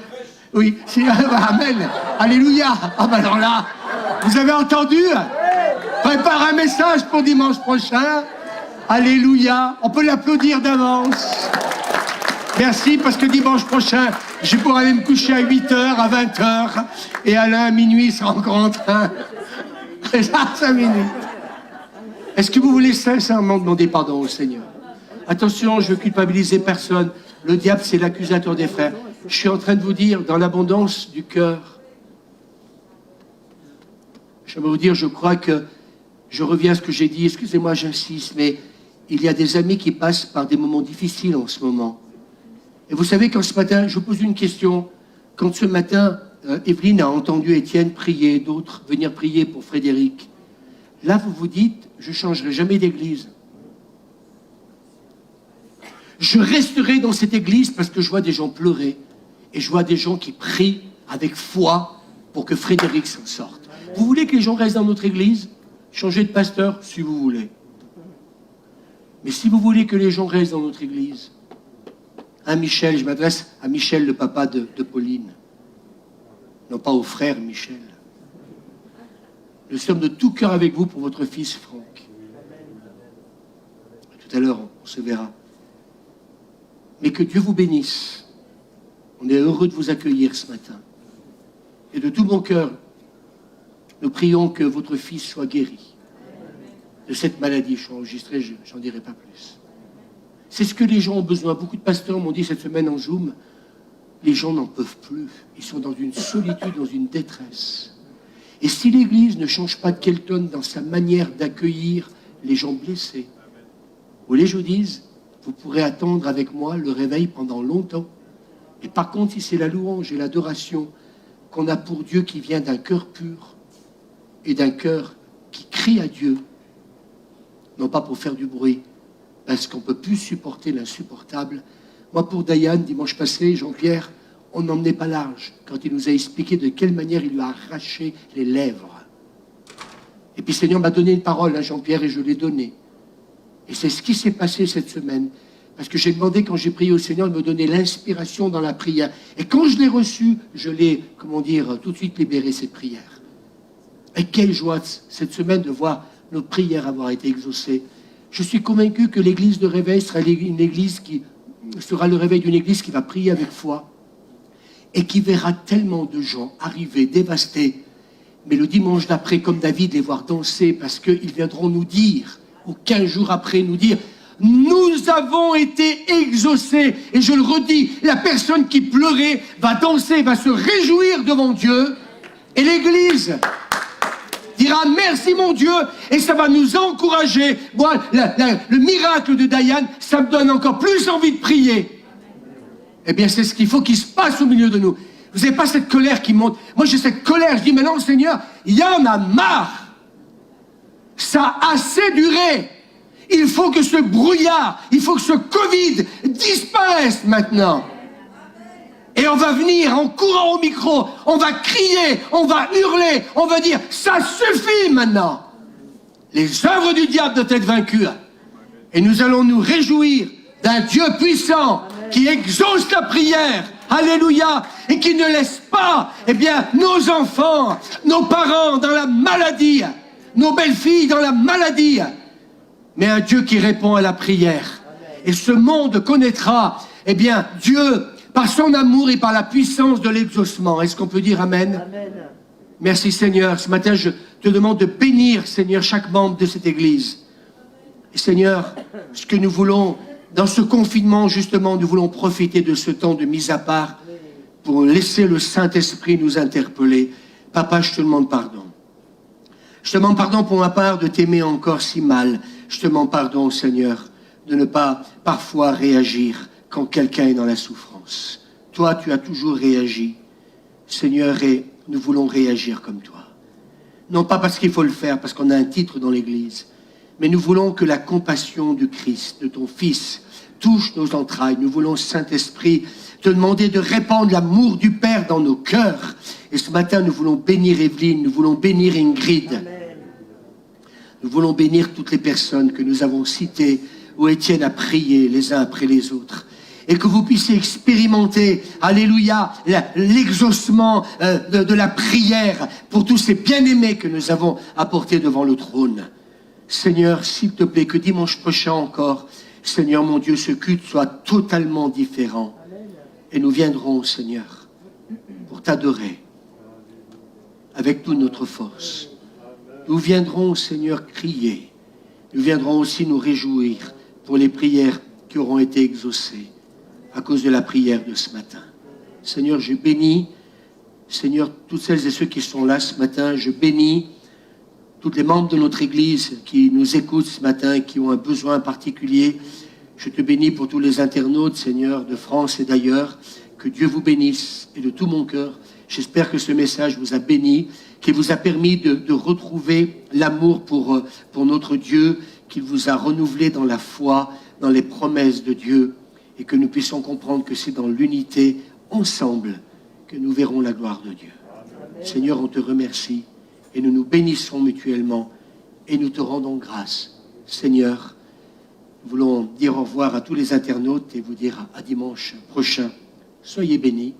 Oui, c'est Amen. Alléluia. Ah ben alors là, vous avez entendu? Prépare un message pour dimanche prochain. Alléluia. On peut l'applaudir d'avance. Merci, parce que dimanche prochain, je pourrai aller me coucher à 8h, à 20h, et Alain, à minuit, il sera encore en train. Et ça, 5 minutes. Est-ce que vous voulez sincèrement demander pardon au Seigneur? Attention, je ne veux culpabiliser personne. Le diable, c'est l'accusateur des frères. Je suis en train de vous dire, dans l'abondance du cœur, j'aimerais vous dire, je crois que je reviens à ce que j'ai dit, excusez-moi, j'insiste, mais il y a des amis qui passent par des moments difficiles en ce moment. Et vous savez, quand ce matin, je vous pose une question, quand ce matin, Evelyne a entendu Étienne prier, d'autres venir prier pour Frédéric, là vous vous dites, je ne changerai jamais d'église. Je resterai dans cette église parce que je vois des gens pleurer et je vois des gens qui prient avec foi pour que Frédéric s'en sorte. Vous voulez que les gens restent dans notre église? Changez de pasteur si vous voulez. Mais si vous voulez que les gens restent dans notre église, hein, Michel, je m'adresse à Michel, le papa de Pauline, non pas au frère Michel. Nous sommes de tout cœur avec vous pour votre fils Franck. Tout à l'heure, on se verra. Mais que Dieu vous bénisse. On est heureux de vous accueillir ce matin. Et de tout mon cœur, nous prions que votre fils soit guéri de cette maladie. Je suis enregistré, j'en dirai pas plus. C'est ce que les gens ont besoin. Beaucoup de pasteurs m'ont dit cette semaine en Zoom, les gens n'en peuvent plus. Ils sont dans une solitude, dans une détresse. Et si l'Église ne change pas de Kelton dans sa manière d'accueillir les gens blessés, vous voulez que je vous dise, vous pourrez attendre avec moi le réveil pendant longtemps. Et par contre, si c'est la louange et l'adoration qu'on a pour Dieu qui vient d'un cœur pur et d'un cœur qui crie à Dieu, non pas pour faire du bruit, parce qu'on ne peut plus supporter l'insupportable. Moi, pour Diane, dimanche passé, Jean-Pierre, on n'emmenait pas large quand il nous a expliqué de quelle manière il lui a arraché les lèvres. Et puis Seigneur m'a donné une parole à Jean-Pierre et je l'ai donnée. Et c'est ce qui s'est passé cette semaine. Parce que j'ai demandé, quand j'ai prié au Seigneur, de me donner l'inspiration dans la prière. Et quand je l'ai reçue, je l'ai, comment dire, tout de suite libéré cette prière. Et quelle joie cette semaine de voir nos prières avoir été exaucées. Je suis convaincu que l'église de réveil sera une église qui sera le réveil d'une église qui va prier avec foi et qui verra tellement de gens arriver dévastés, mais le dimanche d'après, comme David, les voir danser parce qu'ils viendront nous dire, ou 15 jours après, nous dire nous avons été exaucés. Et je le redis, la personne qui pleurait va danser, va se réjouir devant Dieu, et l'église dira merci mon Dieu, et ça va nous encourager. Moi, le miracle de Diane, ça me donne encore plus envie de prier. Eh bien, c'est ce qu'il faut qu'il se passe au milieu de nous. Vous n'avez pas cette colère qui monte. Moi, j'ai cette colère. Je dis maintenant, Seigneur, il y en a marre. Ça a assez duré. Il faut que ce brouillard, il faut que ce Covid disparaisse maintenant. Et on va venir en courant au micro, on va crier, on va hurler, on va dire, ça suffit maintenant. Les œuvres du diable doivent être vaincues. Et nous allons nous réjouir d'un Dieu puissant qui exauce la prière, alléluia, et qui ne laisse pas, eh bien, nos enfants, nos parents dans la maladie, nos belles-filles dans la maladie, mais un Dieu qui répond à la prière. Et ce monde connaîtra, eh bien, Dieu, par son amour et par la puissance de l'exaucement. Est-ce qu'on peut dire Amen? Amen. Merci Seigneur. Ce matin, je te demande de bénir, Seigneur, chaque membre de cette Église. Et Seigneur, ce que nous voulons, dans ce confinement, justement, nous voulons profiter de ce temps de mise à part pour laisser le Saint-Esprit nous interpeller. Papa, je te demande pardon. Je te demande pardon pour ma part de t'aimer encore si mal. Je te demande pardon, Seigneur, de ne pas parfois réagir quand quelqu'un est dans la souffrance. Toi, tu as toujours réagi, Seigneur, et nous voulons réagir comme toi. Non pas parce qu'il faut le faire, parce qu'on a un titre dans l'Église, mais nous voulons que la compassion du Christ, de ton Fils, touche nos entrailles. Nous voulons, Saint-Esprit, te demander de répandre l'amour du Père dans nos cœurs. Et ce matin, nous voulons bénir Evelyne, nous voulons bénir Ingrid. Amen. Nous voulons bénir toutes les personnes que nous avons citées, où Étienne a prié les uns après les autres. Et que vous puissiez expérimenter, alléluia, l'exaucement de la prière pour tous ces bien-aimés que nous avons apportés devant le trône. Seigneur, s'il te plaît, que dimanche prochain encore, Seigneur mon Dieu, ce culte soit totalement différent. Et nous viendrons, Seigneur, pour t'adorer avec toute notre force. Nous viendrons, Seigneur, crier. Nous viendrons aussi nous réjouir pour les prières qui auront été exaucées à cause de la prière de ce matin. Seigneur, je bénis, Seigneur, toutes celles et ceux qui sont là ce matin. Je bénis tous les membres de notre Église qui nous écoutent ce matin, qui ont un besoin particulier. Je te bénis pour tous les internautes, Seigneur, de France et d'ailleurs. Que Dieu vous bénisse et de tout mon cœur. J'espère que ce message vous a béni, qu'il vous a permis de retrouver l'amour pour notre Dieu, qu'il vous a renouvelé dans la foi, dans les promesses de Dieu, et que nous puissions comprendre que c'est dans l'unité, ensemble, que nous verrons la gloire de Dieu. Seigneur, on te remercie et nous nous bénissons mutuellement et nous te rendons grâce. Seigneur, nous voulons dire au revoir à tous les internautes et vous dire à dimanche prochain. Soyez bénis,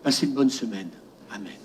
passez une bonne semaine. Amen.